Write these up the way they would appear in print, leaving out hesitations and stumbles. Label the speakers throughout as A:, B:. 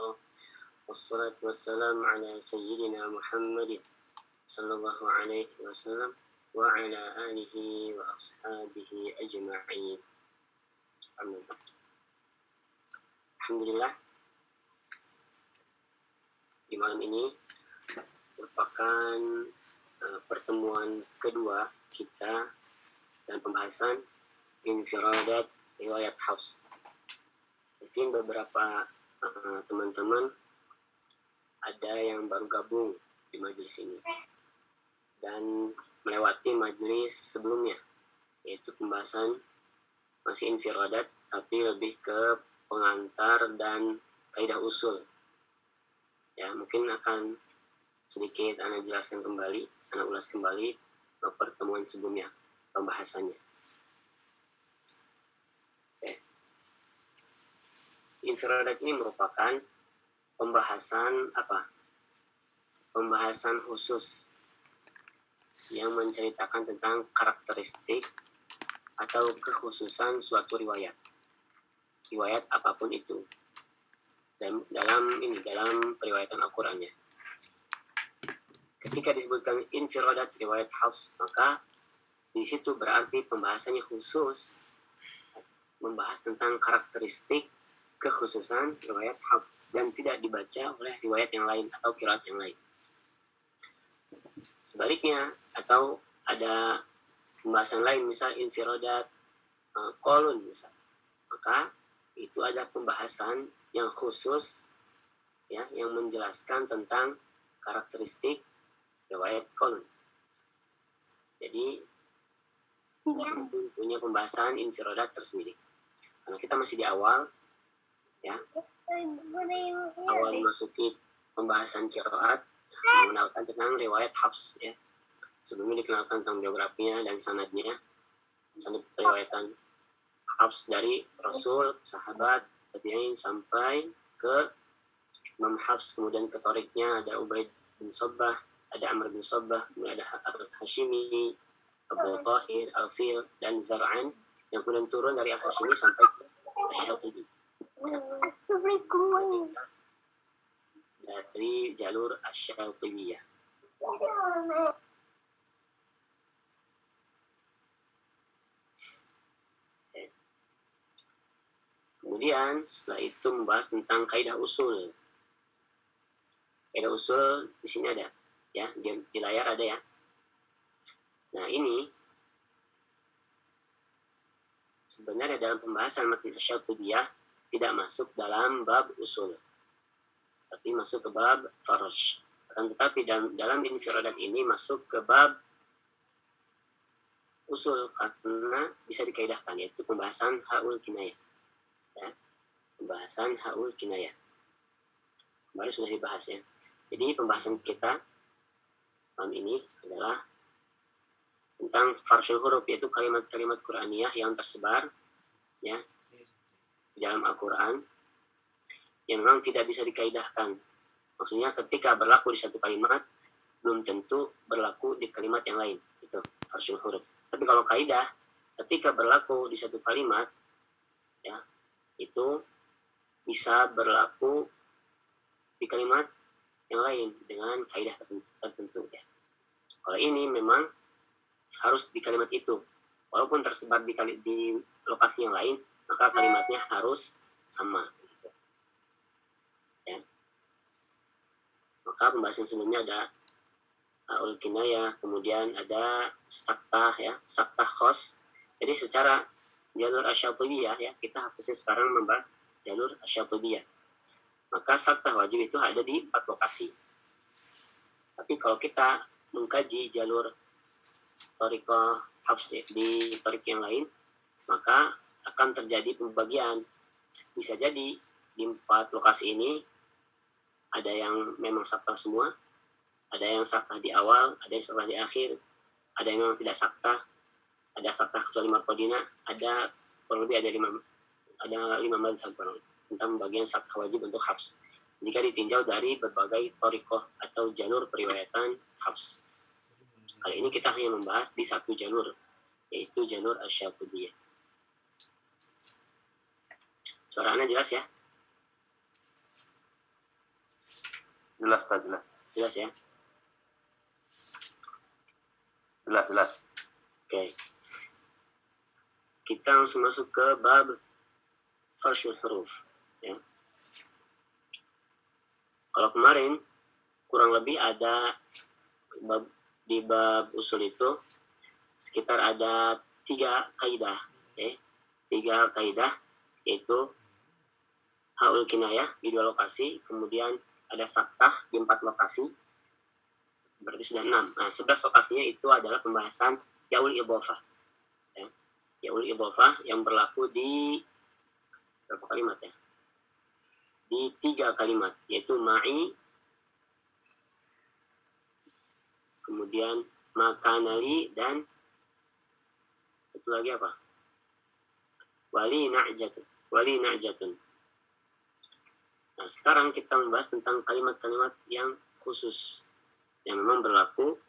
A: الله والصلاة والسلام على سيدنا محمد صلى الله عليه وسلم وعلى آله وأصحابه أجمعين. Alhamdulillah, di malam ini merupakan pertemuan kedua kita dan pembahasan infiradat riwayat Hafs. Mungkin beberapa teman-teman ada yang baru gabung di majelis ini dan melewati majelis sebelumnya, yaitu pembahasan masih infiradat tapi lebih ke pengantar dan kaidah usul. Ya, mungkin akan sedikit Ana jelaskan kembali, Ana ulas kembali pertemuan sebelumnya pembahasannya. Oke. Infiradat ini merupakan pembahasan Pembahasan khusus yang menceritakan tentang karakteristik atau kekhususan suatu riwayat apapun itu dalam periwayatan Al-Qur'annya. Ketika disebutkan infiradat riwayat Hafs, maka di situ berarti pembahasannya khusus membahas tentang karakteristik kekhususan riwayat Hafs dan tidak dibaca oleh riwayat yang lain atau qiraat yang lain. Sebaliknya, atau ada pembahasan lain, misal infiradat qalun misal, maka itu ada pembahasan yang khusus ya, yang menjelaskan tentang karakteristik riwayat qalun. Jadi punya pembahasan infiradat tersendiri. Karena kita masih di awal ya, awal memasuki pembahasan qiraat, mengenalkan tentang riwayat Hafs ya. Sebelumnya dikenalkan tentang biografinya dan sanad periwayatan Hafs dari Rasul, sahabat, tabi'in sampai ke Imam Hafs, kemudian ke Thoriqnya ada Ubaid bin Sabbah, ada Amr bin Sabbah, kemudian ada Al-Hashimi, Abu Tahir, Al-Fil, dan Zar'an, yang kemudian turun dari Al-Hashimi sampai ke Asy-Syatibi. Dari jalur Asy-Syatibiyah. Kemudian setelah itu membahas tentang kaidah usul. Kaidah usul di sini ada, ya, di layar ada ya. Nah, ini sebenarnya dalam pembahasan Matn Asy-Syatibiyah tidak masuk dalam bab usul, tapi masuk ke bab faraj. Akan tetapi dalam infiradat ini masuk ke bab usul karena bisa dikaidahkan, yaitu pembahasan haul kinayah. Ya, pembahasan haul kinayah kemarin sudah dibahas ya. Jadi pembahasan kita malam ini adalah tentang farshul huruf, yaitu kalimat-kalimat Qur'aniyah yang tersebar ya di dalam Al-Quran yang memang tidak bisa dikaidahkan. Maksudnya ketika berlaku di satu kalimat belum tentu berlaku di kalimat yang lain, itu farshul huruf. Tapi kalau kaidah ketika berlaku di satu kalimat ya, itu bisa berlaku di kalimat yang lain dengan kaidah tertentu ya. Kalau ini memang harus di kalimat itu, walaupun tersebar di lokasi yang lain, maka kalimatnya harus sama gitu. Ya. Maka pembahasan sebelumnya ada ul kinayah, kemudian ada saktah ya, saktah khos. Jadi secara jalur Asy-Syatibiyah ya, kita hafiznya sekarang membahas jalur Asy-Syatibiyah. Maka saktah wajib itu ada di 4 lokasi. Tapi kalau kita mengkaji jalur Thariqah Hafs di Thariq yang lain, maka akan terjadi pembagian. Bisa jadi di 4 lokasi ini ada yang memang saktah semua, ada yang saktah di awal, ada yang saktah di akhir, ada yang memang tidak saktah, ada saktah kecuali marqadina, ada kurang lebih ada 5 mazhab tentang bagian saktah wajib untuk Hafs jika ditinjau dari berbagai thariqah atau jalur periwayatan Hafs. Kali ini kita hanya membahas di satu jalur, yaitu jalur Asy-Syatibiyah. Suara Anda jelas ya?
B: Jelas, tak jelas.
A: Jelas ya?
B: Jelas.
A: Oke. Kita langsung masuk ke bab farshul huruf. Ya. Kalau kemarin kurang lebih ada di bab usul itu sekitar ada 3 kaidah, ya. 3 kaidah, yaitu haul kinayah di 2 lokasi, kemudian ada saktah di 4 lokasi, berarti sudah 6. Nah, 11 lokasinya itu adalah pembahasan yaul idhofah. Ya. Yaul idhofah yang berlaku di berapa kalimat ya? Di 3 kalimat, yaitu ma'i, kemudian makanali, dan itu lagi apa? Wali na'jatun. Nah, sekarang kita membahas tentang kalimat-kalimat yang khusus, yang memang berlaku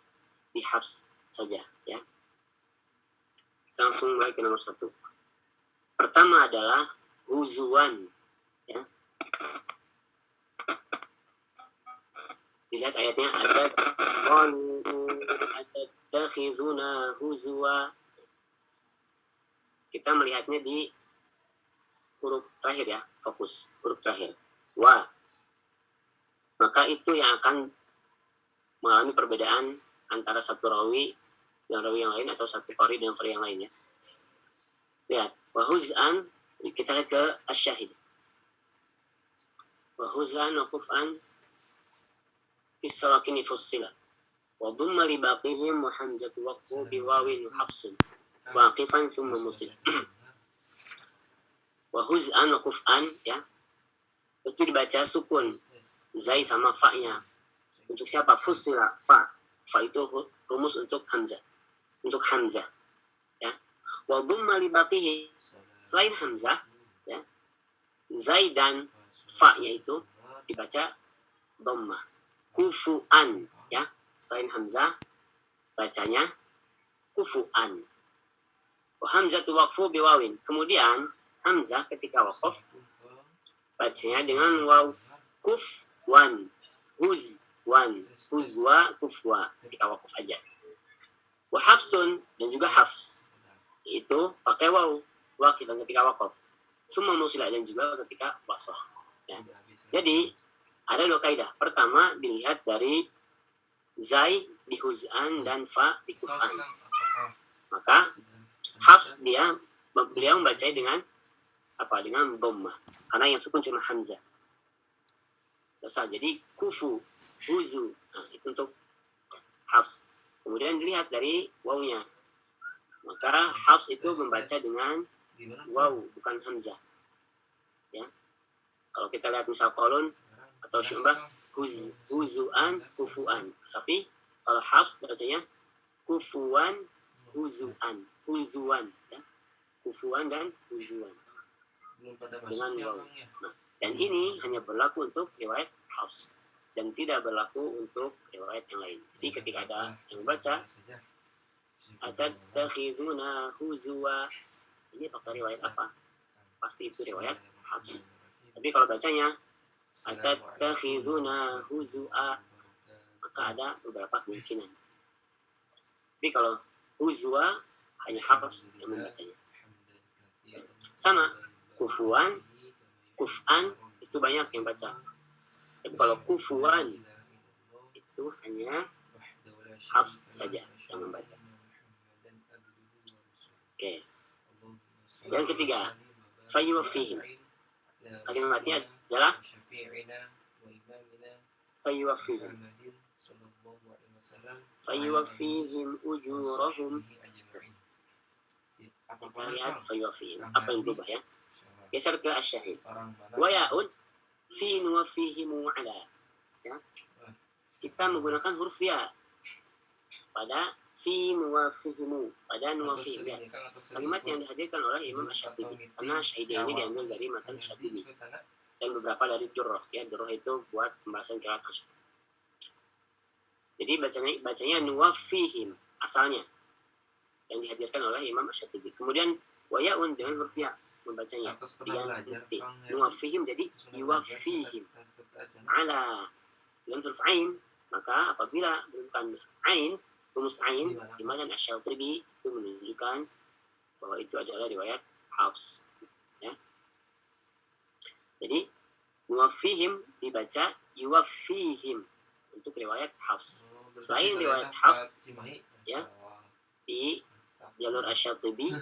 A: di Hafs saja, ya. Kita langsung mulai ke nomor 1. Pertama adalah huzuan, ya. Dilihat ayatnya, ada takhizuna huzwa. Kita melihatnya di huruf terakhir ya, fokus huruf terakhir. Wa. Maka itu yang akan mengalami perbedaan antara satu rawi dengan rawi yang lain, atau satu qari dengan qari yang lainnya. Lihat, wa huz'an, kita lihat ke asyahid. Wa huz'an wa kuf'an fi sawakini fussila. Wa dhumma li baqihim wa hamzatu waqfu bi wawin hafsun. Waqifan thumma musil. Wa huz'an wa kuf'an, ya. Itu dibaca sukun zai sama fa-nya. Untuk siapa? Fussila, fa. Fa itu rumus untuk hamzah. Untuk hamzah, ya. Wa dhumma li baqihi, selain hamzah, ya, zai dan fa-nya itu dibaca dhammah. Kufu'an, ya. Selain hamzah bacanya kufu'an. Wa hamzatu waqfu biwawin. Kemudian hamzah ketika waqaf bacanya dengan waw. Kufwan, huzwan, huzwa, kufwa, ketika waqaf aja. Wa hafsun, dan juga hafs, itu pakai waw, waqifan ketika waqaf. Summa musila, dan juga ketika waslah, ya. Jadi ada 2 kaidah. Pertama, dilihat dari zai di huz'an dan fa di kuf'an. Maka hafs beliau membaca dengan apa? Dengan dhammah. Karena yang sukun cuma hamzah. Selesai. Jadi kufu, huzu. Nah, itu untuk hafs. Kemudian dilihat dari wawnya. Maka hafs itu membaca dengan waw, bukan hamzah. Ya. Kalau kita lihat misal Qalun atau Syu'bah, huzuan, kufuan. Tapi kalau hafs bacanya kufuan, huzuan, ya. Kufuan dan huzuan. Dengan waw. Nah, dan ini hanya berlaku untuk riwayat Hafs dan tidak berlaku untuk riwayat yang lain. Jadi ketika ada yang baca atattakhizuna huzwa, ini pakai riwayat apa? Pasti itu riwayat Hafs. Tapi kalau bacanya atattakhizuna huzwa, maka ada beberapa kemungkinan. Tapi kalau huzwa hanya Hafs yang membacanya. Sama kufuan, kuf'an itu banyak yang baca. Tapi kalau kufuan itu hanya Hafs saja yang membaca. Oke. Yang ketiga, fayuwaffihim. Kalimatnya adalah fayuwaffihim. Fayuwaffihim ujurahum. Kita lihat fayuwaffihim. Apa yang berubah ya? Geser ke asyahid. Wa ya'ud fi nuwaffihimu ala. Ya. Kita menggunakan huruf ya pada fi nuwaffihimu, pada nuwaffihim. Ya. Kalimat yang dihadirkan oleh Imam Asy-Syatibi. Karena syahidnya ini diambil dari matan Syatibi. Dan beberapa dari Durrah. Ya, Durrah itu buat pembahasan qiraat Asy. Jadi bacanya nuwaffihim asalnya yang dihadirkan oleh Imam Asy-Syatibi. Kemudian wa ya'un dengan huruf ya membacanya diganti nuwafihim jadi yuwafihim ala dengan huruf ain, maka apabila bukan ain, rumus ain di matan Asy-Syatibi itu menunjukkan bahwa itu adalah riwayat Hafs. Ya. Jadi yuwaffihim dibaca yuwaffihim untuk riwayat Hafs. Selain riwayat Hafs, ya, di jalur Asy-Syatibi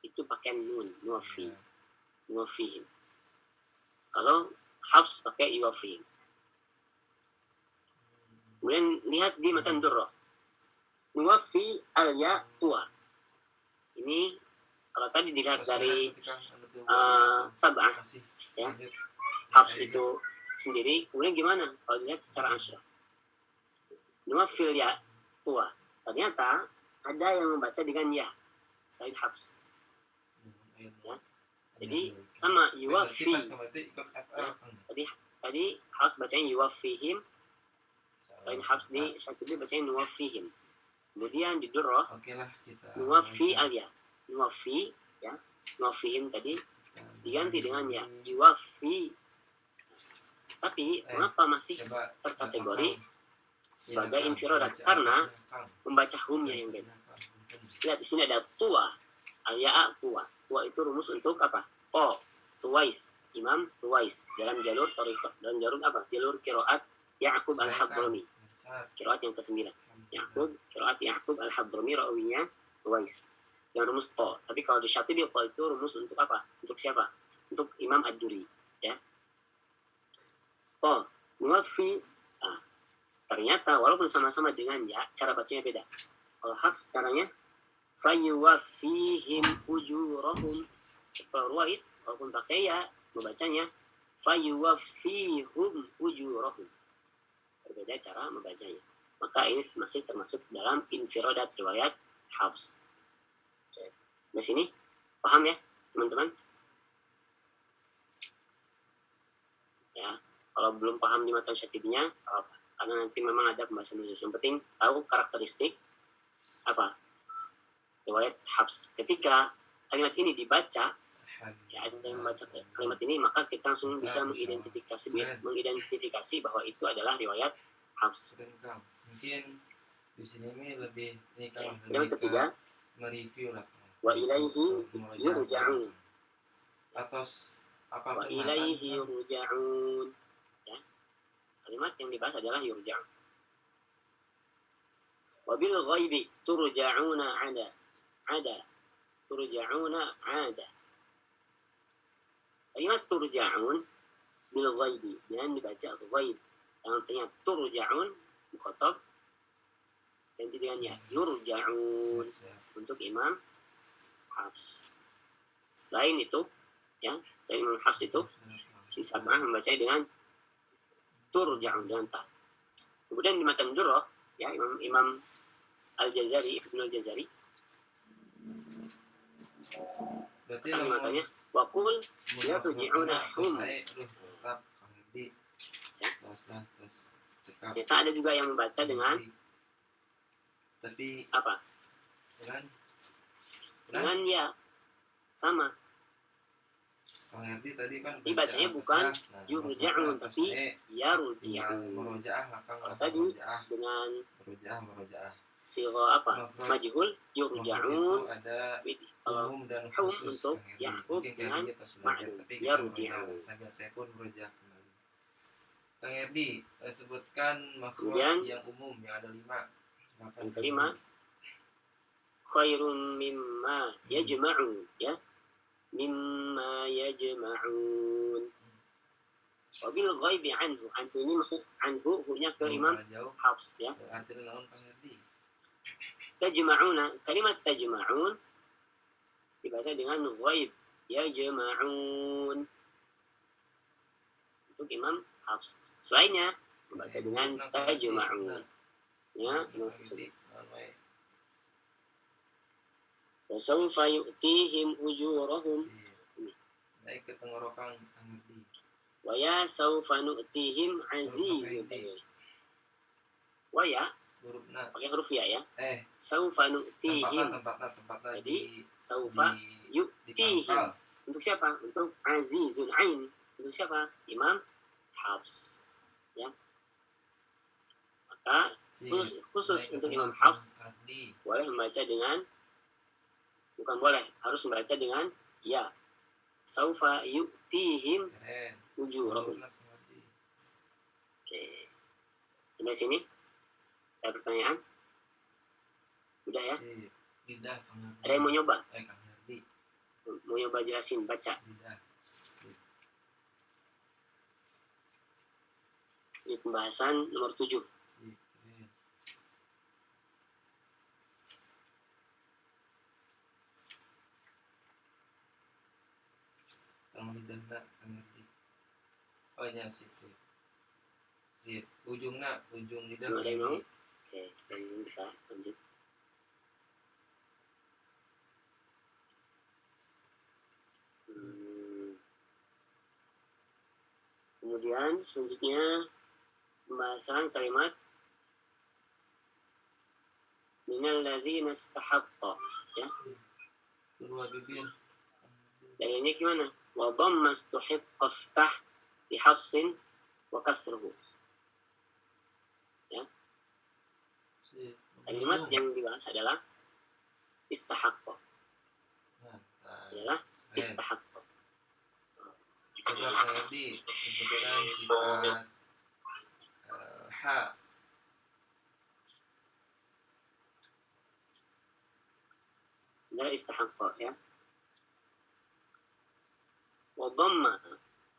A: itu pakai nun, yuwaffi, yuwaffihim. Kalau Hafs pakai yuwaffihim. Kemudian lihat di matan Durrah. Yuwaffi al-ya tua. Ini kalau tadi dilihat dari sab'ah, ya, Hafs itu sendiri. Kemudian gimana kalau dilihat secara asyraf? Yuwaffi al-ya tua. Ternyata ada yang membaca dengan ya selain Hafs. Ya. Jadi sama yuwaffi. Ya. Tadi Hafs bacanya yuwaffihim. Selain Hafs di Syatibi bacanya nuwaffihim. Kemudian di Durrah nuwaffi al-ya. Nuwaffi, ya. Nuwaffihim tadi diganti dengan ya. Yuwaffi. Tapi mengapa masih terkategori sebagai infiradat? Karena membaca humnya yang beda. Lihat di sini ada tua. Al-ya tua. Tua itu rumus untuk apa? Oh, Ruwais. Imam Ruwais dalam jalur thariqah, dalam jalur apa? Jalur qiraat Ya'qub al-Hadrami. Qiraat yang ke-9. Qiraat Ya'qub al-Hadrami rawinya Ruwais. Yang rumus to. Tapi kalau di Syatibi to itu rumus untuk apa? Untuk siapa? Untuk Imam Ad-Duri, ya. To, nuwaffi. Ternyata walaupun sama-sama dengan ya, cara bacanya beda. Kalau Hafs caranya fayuwaffihim ujurahum. Kalau Ruwais walaupun pakai ya, membacanya fayuwaffihum ujurahum. Berbeda cara membacanya. Maka ini masih termasuk dalam infiradat riwayat Hafs. Di sini paham ya, teman-teman? Ya, kalau belum paham di matan Syatibinya, karena nanti memang ada pembahasan khusus. Yang penting tahu karakteristik apa riwayat Hafs. Ketika kalimat ini dibaca, ya ada yang membaca kalimat ini, maka kita langsung bisa mengidentifikasi bahwa itu adalah riwayat Hafs.
C: Mungkin di sini ini lebih ini
A: kalau yang ketiga
C: mereview lah.
A: Wa ilaihi yurja'un.
C: Atas apa?
A: Wa ilaihi yurja'un. Ya. Kalimat yang dibahas adalah yurja'un. Wa bil ghaibi turja'una 'ada. 'ada. Turja'una 'ada. Kalimat turja'un bil ghaibi dengan dibaca ghaib. Yang artinya turja'un mukhatab dan dengan ya yurja'un untuk Imam Hafs. Selain itu, ya, selain Imam Hafs itu di sab'ah membaca dengan turja'un dengan ta. Kemudian di matan Durrah, ya, Imam Al-Jazari, Ibnu Al-Jazari, berarti matanya waqul yarji'una hum. Ternyata ada juga yang membaca dengan
C: tapi
A: apa? Dengan ya sama.
C: Kalau Herdi tadi kan
A: dibacanya bukan yurja'un tapi yarji'un. Kalau tadi dengan sigha apa? Majhul yurja'un. Kalau hum untuk Ya'qub dengan ma'lum yarji'un.
C: Saya pun merujah kembali. Kang Herdi sebutkan makhraj yang umum yang ada 5.
A: Yang kelima khairum mimma yajma'un, ya, mimma yajma'un. Wabil ghaibi anhu. Anhu ini maksud anhu hunya ke Imam Hafs, ya.
C: Artinya naon Kang Herdi?
A: Tajma'una, kalimat tajma'un dibaca dengan ghaib, yajma'un untuk Imam Hafs. Selainnya membaca dengan tajma'un, ya. Wasawfa yu'tihim ujurahum.
C: Naik ke tenggorokan Herdi.
A: Wa ya sawfa nu'tihim azizun. Wa ya pakai huruf ya. Sawfa nu'tihim.
C: Tempatnya
A: jadi sawfa yu'tihim. Untuk siapa? Untuk azizun ain. Untuk siapa? Imam Hafs. Ya. Maka khusus untuk Imam Hafs boleh membaca dengan, bukan boleh, harus membaca dengan ya. Saufa yu'tihim ujurahum. Oke. Sampai sini ada pertanyaan? Udah ya?
C: Tidak.
A: Ada yang mau nyoba?
C: Kang Herdi.
A: Mau nyoba jelasin, baca.
C: Tidak.
A: Ini pembahasan nomor 7.
C: Kang lidahna Kang Herdi. Oh ya, sip. Ujung lidah.
A: Ada yang mau? Oke, dan kita lanjut. Kemudian selanjutnya pembahasan kalimat minal ladzina istahaqqa, ya.
C: Kedua bibir.
A: Dan ini gimana? Wa dhamma istuhiqqa ftah bi hafsin wa kasruhu. Ya. Kalimat yang dibahas adalah istahaqqa. Adalah istahaqqa.
C: Coba tadi sebutkan sifat ha.
A: Adalah istahaqqa, ya. Wa dhamma,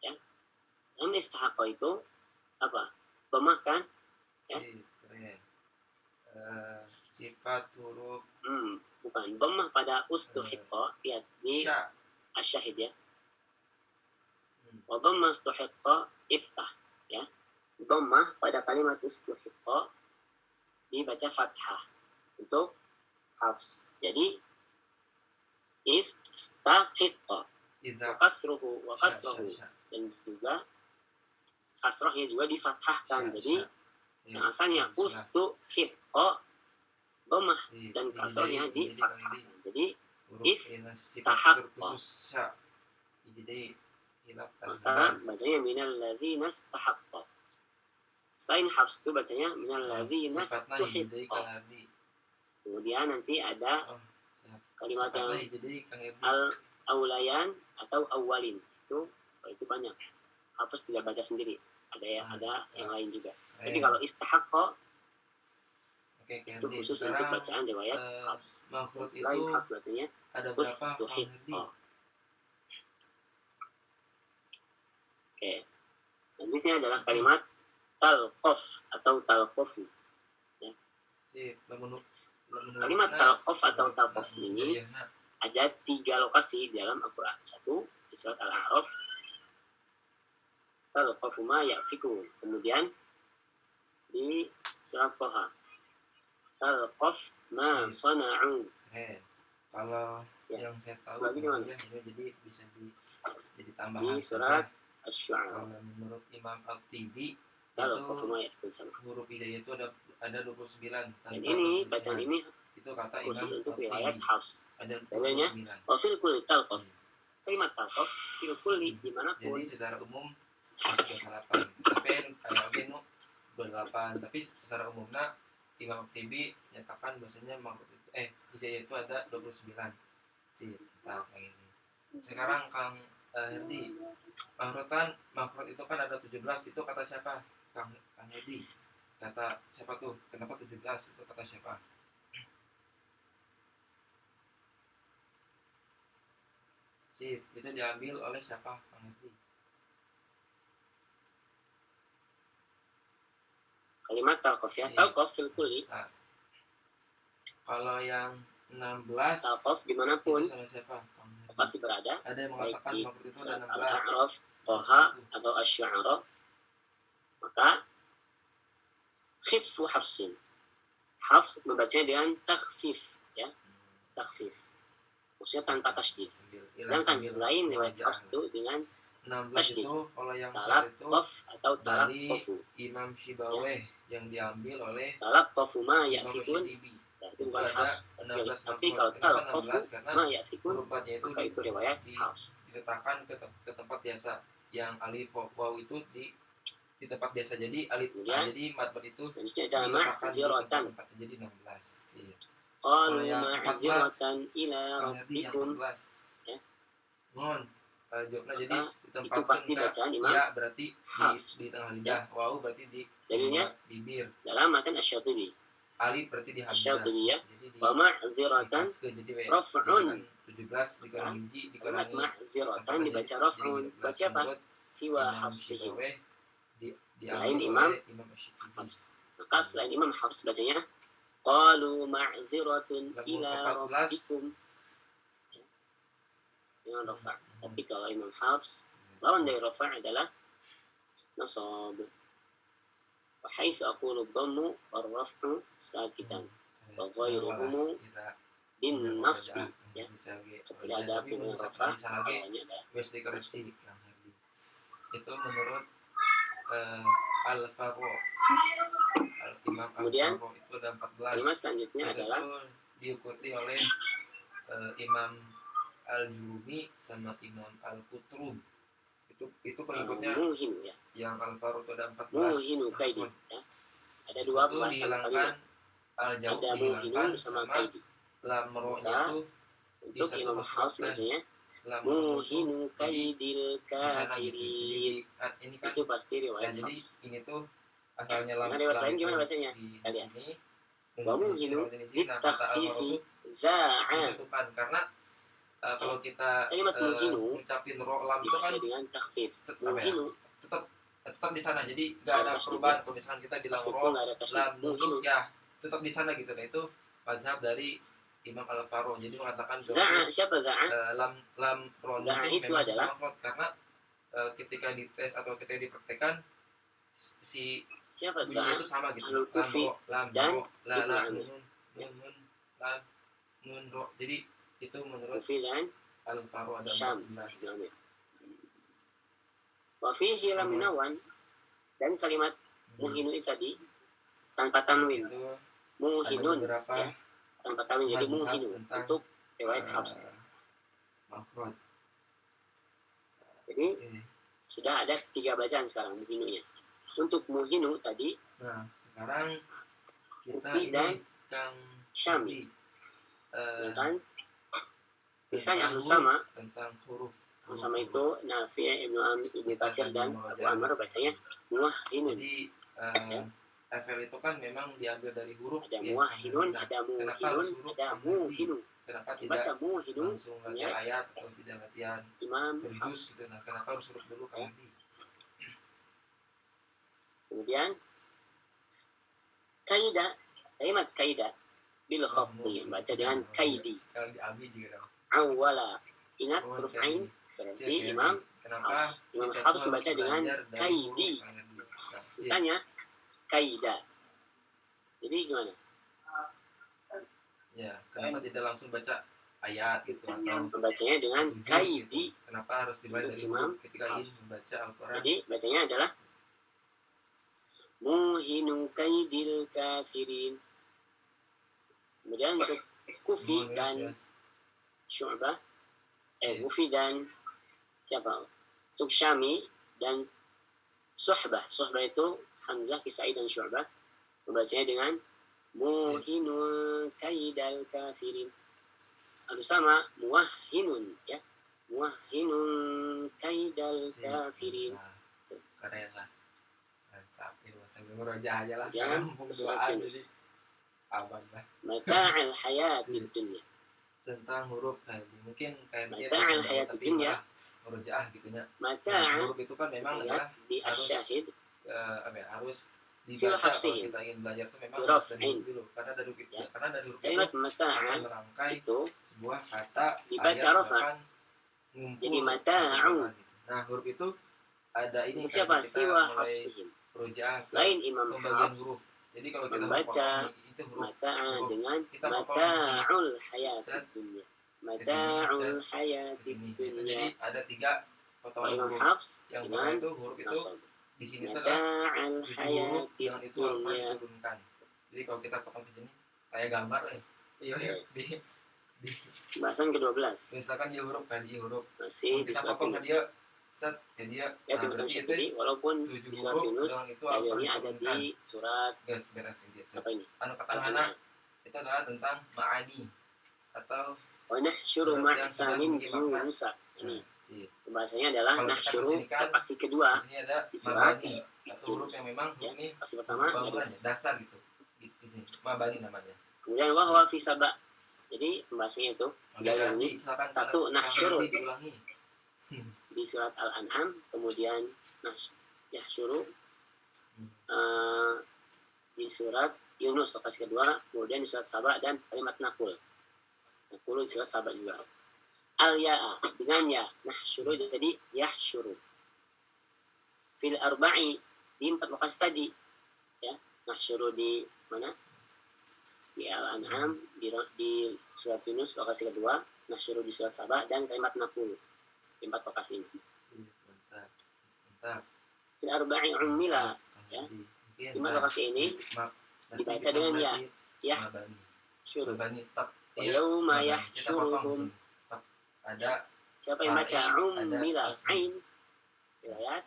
A: ya. Dan istahaqqa itu apa? Dhammah kan? Ya.
C: Keren. Sifat huruf
A: bukan dhammah pada ustuhiqqa, lihat di asyahid, ya. Wa dhamma istuhiqqa iftah, ya. Dhammah pada kalimat istuhiqqa dibaca fathah untuk Hafs. Jadi istahiqqa wa kasruhu dan juga kasrahnya juga difathahkan. Jadi yang asalnya ustuhiqqa dhammah dan kasrahnya difathahkan. Jadi istahaqqa.
C: Jadi
A: maka bacanya minal ladzina istahaqqa. Selain Hafs itu bacanya minal ladzina istuhiqqa. Kemudian nanti ada kalimat yang al-aulayan atau awalin. Itu banyak. Hafs tidak baca sendiri. Ada yang lain juga. Jadi kalau istahaqqa itu khusus untuk bacaan riwayat Hafs. Selain Hafs bacanya ustuhiqqa. Oke. Selanjutnya adalah kalimat talqaf atau talqafu. Ya. Kalimat talqaf atau talqaf ini ada 3 lokasi di dalam Al-Quran. 1 di surat Al-A'raf, talqafu ma yafikun. Kemudian di surat Thaha, talqaf ma sana'u.
C: Kalau yang saya tahu
A: lagi di mana?
C: Jadi bisa jadi tambahan
A: di surat Asy-Syu'ara.
C: Menurut Imam Al-Tibi huruf hidayah itu ada 29.
A: Dan ini bacaan ini
C: itu kata
A: khusus
C: Imam
A: untuk riwayat Hafs.
C: Ada
A: dalilnya wafil kulli talqaf. Kalimat talqaf fil kulli dimanapun.
C: Jadi secara umum 28. Tapi ada lagi 28. Tapi secara umumnya Imam Al-Tibi nyatakan bahasanya hidayah itu ada 29. Tentang yang ini. Sekarang Kang Herdi, makhrut itu kan ada 17, itu kata siapa? Kang Herdi. Kata siapa tuh? Kenapa 17? Itu kata siapa? Itu diambil oleh siapa, Kang Herdi?
A: Kalimat talqaf ya, talqaf fil kulli.
C: Kalau yang 16
A: talqaf dimanapun
C: itu sama siapa?
A: Lokasi berada.
C: Ada yang mengatakan makhluk itu ada 16.
A: Al-A'raf, Thaha atau Asy-Syu'ara. Maka khiffu Hafsin. Hafs membacanya dengan takhfif, ya. Takhfif. Maksudnya tanpa tasydid. Sedangkan selain riwayat Hafs itu dengan
C: 16 itu kalau yang
A: talaqaf atau talaqafu.
C: Imam Syibaweh yang diambil oleh
A: talaqafu ma yafikun.
C: Itu bukan Hafs,
A: tapi kalau talqafu ma yafikun
C: itu
A: maka itu riwayat Hafs.
C: Diletakkan ke tempat biasa yang alif waw itu di tempat biasa jadi alif.
A: Kemudian,
C: Jadi mad itu
A: selanjutnya ada
C: diletakkan di
A: ma'ziratan.
C: tempat jadi 16 sih.
A: Qalu
C: yang 14,
A: ma'ziratan ila
C: Kang Herdi yang
A: rabbikum.
C: 14
A: Ya.
C: ngon jawabnya jadi
A: Maka itu
C: ditempatkan
A: pasti
C: ke
A: bacaan Imam
C: ya berarti
A: Hafs.
C: di tengah lidah, wau berarti di
A: Dalilnya
C: bibir,
A: dalam matan Asy-Syatibi.
C: alif berarti di hamzah.
A: Asy-Syatibi ya.
C: Jadi di
A: Wa ma'ziratan
C: dikasih jadi
A: raf'un.
C: 17 dikurang hiji
A: Kalimat
C: dikurangi
A: ma'ziratan dibaca raf'un. Baca apa? Siwa hafsihim. Selain Imam Hafs. Maka selain Imam Hafs bacanya qalu ma'ziratun ila rabbikum dengan rafa'. Tapi kalau Imam Hafs lawan dari rafa' adalah nasab. Wa haitsu aqulu dhammu war-raf'u sakitan. Wa ghairuhum bin nasbi. Ya. Ketika ada dengan rafa' awalnya ada
C: wes dikoreksi Kang Herdi. Itu menurut Al-Faro. Imam
A: Kemudian,
C: Al-Faro itu ada 14.
A: kalimat selanjutnya
C: Itu
A: adalah
C: diikuti oleh Imam Al-Jurumi sama Imam Al-Qutrub. Itu pengikutnya
A: muhin ya.
C: yang Al-Faro itu ada 14.
A: Muhinu kaidi ya. Ada dua pembahasan
C: dihilangkan
A: kalimat.
C: Al-Jauh
A: Ada muhinu sama kaidi.
C: lam ro-nya itu
A: Untuk Imam Hafs biasanya muhinu kaidil kafirin.
C: Ini kan
A: Itu pasti
C: ya,
A: riwayat
C: jadi
A: Hafs.
C: ini tuh asalnya lam.
A: Nah, riwayat lain gimana bacanya?
C: Di
A: Kalian.
C: sini.
A: Wa muhinu bitakhfifi za'a.
C: Disatukan karena kalau kita
A: Kalimat muhinu
C: ngucapin ro lam itu kan
A: dibaca dengan takhfif. Muhinu
C: tetap di sana, jadi nggak ada perubahan. Kalau misalkan kita bilang ro lam muhinu ya tetap di sana gitu. Nah itu mazhab dari Imam Al-Faro. Jadi mengatakan
A: Za'a, siapa Za'a?
C: lam ro
A: Za'a itu
C: memang
A: adalah
C: makhraj, karena ketika dites atau ketika dipraktekkan si
A: siapa
C: bunyinya
A: Za'a?
C: itu sama gitu.
A: Ahlul Kufi
C: lam
A: dan
C: ro la
A: Ibnu Amir.
C: nun lam nun ro. Jadi itu menurut
A: Kufi dan
C: Al-Faro ada
A: Syam.
C: 14.
A: Wa fihi laminawan, dan kalimat muhinu itu tadi tanpa tanwin.
C: Itu
A: Muhinun
C: ada beberapa
A: ya. Tanpa tanwin jadi muhinu
C: tentang
A: untuk riwayat Hafs.
C: makhraj.
A: Jadi sudah ada 3 bacaan sekarang muhinunya. Untuk muhinu tadi
C: Nah, sekarang kita
A: Kufi dan
C: ini Kang
A: Syami.
C: Herdi,
A: kan kisahnya
C: tentang
A: sama
C: tentang huruf
A: sama itu Nafi' Ibnu Amr Ibnu Katsir dan Abu Amr bacanya muwahhinun.
C: Jadi
A: Ya.
C: FL itu kan memang diambil dari huruf.
A: Ada
C: ya,
A: muwahhinun,
C: Nah,
A: ada
C: kenapa
A: muhinun,
C: harus huruf
A: ada
C: Kang Herdi?
A: muhinu.
C: Kenapa
A: Dibaca
C: tidak
A: muhinu
C: langsung latihan
A: ya.
C: ayat atau tidak latihan
A: Imam
C: dari
A: Hafs.
C: juz gitu? Nah, kenapa harus huruf dulu Kang Herdi?
A: Kemudian kaidah, kalimat kaidah bil khafdi baca dengan kaidi.
C: Kalau di Abi juga dong.
A: Awala, ingat
C: Oh,
A: huruf
C: kaidi.
A: ain
C: Ya,
A: berarti
C: Kang
A: Imam
C: Herdi. Kenapa
A: Hafs. Imam
C: kita
A: Hafs
C: tuh
A: baca
C: harus
A: dengan
C: belajar dari
A: kaidi.
C: huruf, Kang Herdi? Nah,
A: Tanya kaidah. Jadi gimana?
C: ya, kenapa tidak langsung baca ayat gitu atau
A: Membacanya dengan
C: juz
A: kaidi.
C: gitu? Kenapa harus dimulai dari
A: Imam
C: huruf ketika ingin
A: Hafs.
C: membaca Al-Quran?
A: Jadi bacanya adalah muhinu kaidil kafirin. Kemudian untuk Kufi dan Syu'bah, Kufi dan siapa? Untuk Syami dan Suhbah. Suhbah itu Hamzah, Kisai dan Syu'bah. Membacanya dengan muhinu kaidal kafirin. Harus sama muwahhinun ya. Muwahhinun kaidal kafirin.
C: Keren lah. Mantap. Ini sambil merojah aja lah.
A: Ya,
C: Karena mumpung doa jadi abang lah.
A: Mata'al hayatid dunya.
C: Tentang huruf tadi mungkin kayak
A: Mata'al hayatid dunya.
C: merojah gitu ya.
A: Mata'
C: Huruf itu kan memang adalah
A: di asyahid
C: harus
A: Sila
C: dibaca. Kalau
A: hafsihim.
C: kita ingin belajar itu memang
A: Huruf
C: harus dari
A: ain.
C: huruf dulu. Karena dari huruf
A: Ya.
C: karena dari huruf itu
A: kalimat
C: akan
A: mata'
C: merangkai
A: itu
C: sebuah kata
A: dibaca
C: ayat,
A: rafa'.
C: bahkan ngumpul
A: Jadi mata'u.
C: satu Quran gitu. Nah, huruf itu ada ini
A: Untuk
C: kan
A: siapa?
C: kita
A: Siwa
C: mulai
A: hafsihim.
C: merojah ke
A: Selain Imam
C: pembagian
A: Hafs
C: huruf. Jadi kalau kita
A: membaca
C: potong itu huruf
A: mata'a
C: huruf.
A: dengan
C: Kita potong
A: mata'ul hayatid
C: set,
A: dunya. Mata'ul
C: ke
A: hayatid
C: sini. Itu jadi
A: dunya.
C: ada 3
A: Kalau
C: potongan
A: Imam
C: huruf.
A: Hafs
C: Yang
A: dengan
C: pertama itu huruf itu
A: nasab.
C: di sini itu adalah
A: Mata'al
C: 7 huruf,
A: hayatid
C: dengan itu Al-Quran
A: dunya.
C: diturunkan. Jadi kalau kita potong ke sini kayak gambar iya di
A: Bahasan ke-12
C: misalkan dia huruf kan dia huruf.
A: masih
C: Kalau kita
A: di surat
C: potong ke
A: Yunus.
C: dia set ya dia
A: Ya Imam
C: berarti itu
A: Syatibi walaupun
C: 7
A: di surat
C: huruf
A: Yunus
C: doang itu
A: dalilnya ada
C: diturunkan.
A: di surat
C: Guys, beres ini.
A: apa ini?
C: Anu kata mana itu adalah tentang ma'ani atau
A: Wa nahsyuru
C: huruf yang sudah
A: ma'thamin
C: memiliki makna.
A: Yunusa. Ini
C: Sip.
A: bahasanya adalah
C: Kalau kita
A: nahsyuru
C: kesinikan,
A: lokasi kedua
C: di sini ada
A: di surat
C: mabani atau huruf yang memang
A: ya,
C: ini
A: lokasi pertama
C: bangunan
A: ya,
C: dasar gitu. Di sini mabani namanya.
A: kemudian wahwa fi sab'a. Jadi pembahasannya itu
C: Oke,
A: ini
C: silakan
A: satu nahsyuru
C: diulangi.
A: di surat Al-An'am, kemudian nahsyuru di surat Yunus lokasi kedua, kemudian di surat Saba dan kalimat nakul. Nakul di surat Saba juga. Al-ya'a dengan ya nahsyuru jadi yahsyuru. Fil arba'i di 4 lokasi tadi ya, nahsyuru di mana? Di Al-An'am, di surat Yunus lokasi kedua, nahsyuru di surat Saba dan kalimat nakul. 4 lokasi ini.
C: Mantap.
A: Fil arba'i ummila ya. 5 lokasi ini dibaca dengan ya syur. Yauma yahsyuruhum.
C: Ada
A: Siapa yang baca ummila ain riwayat?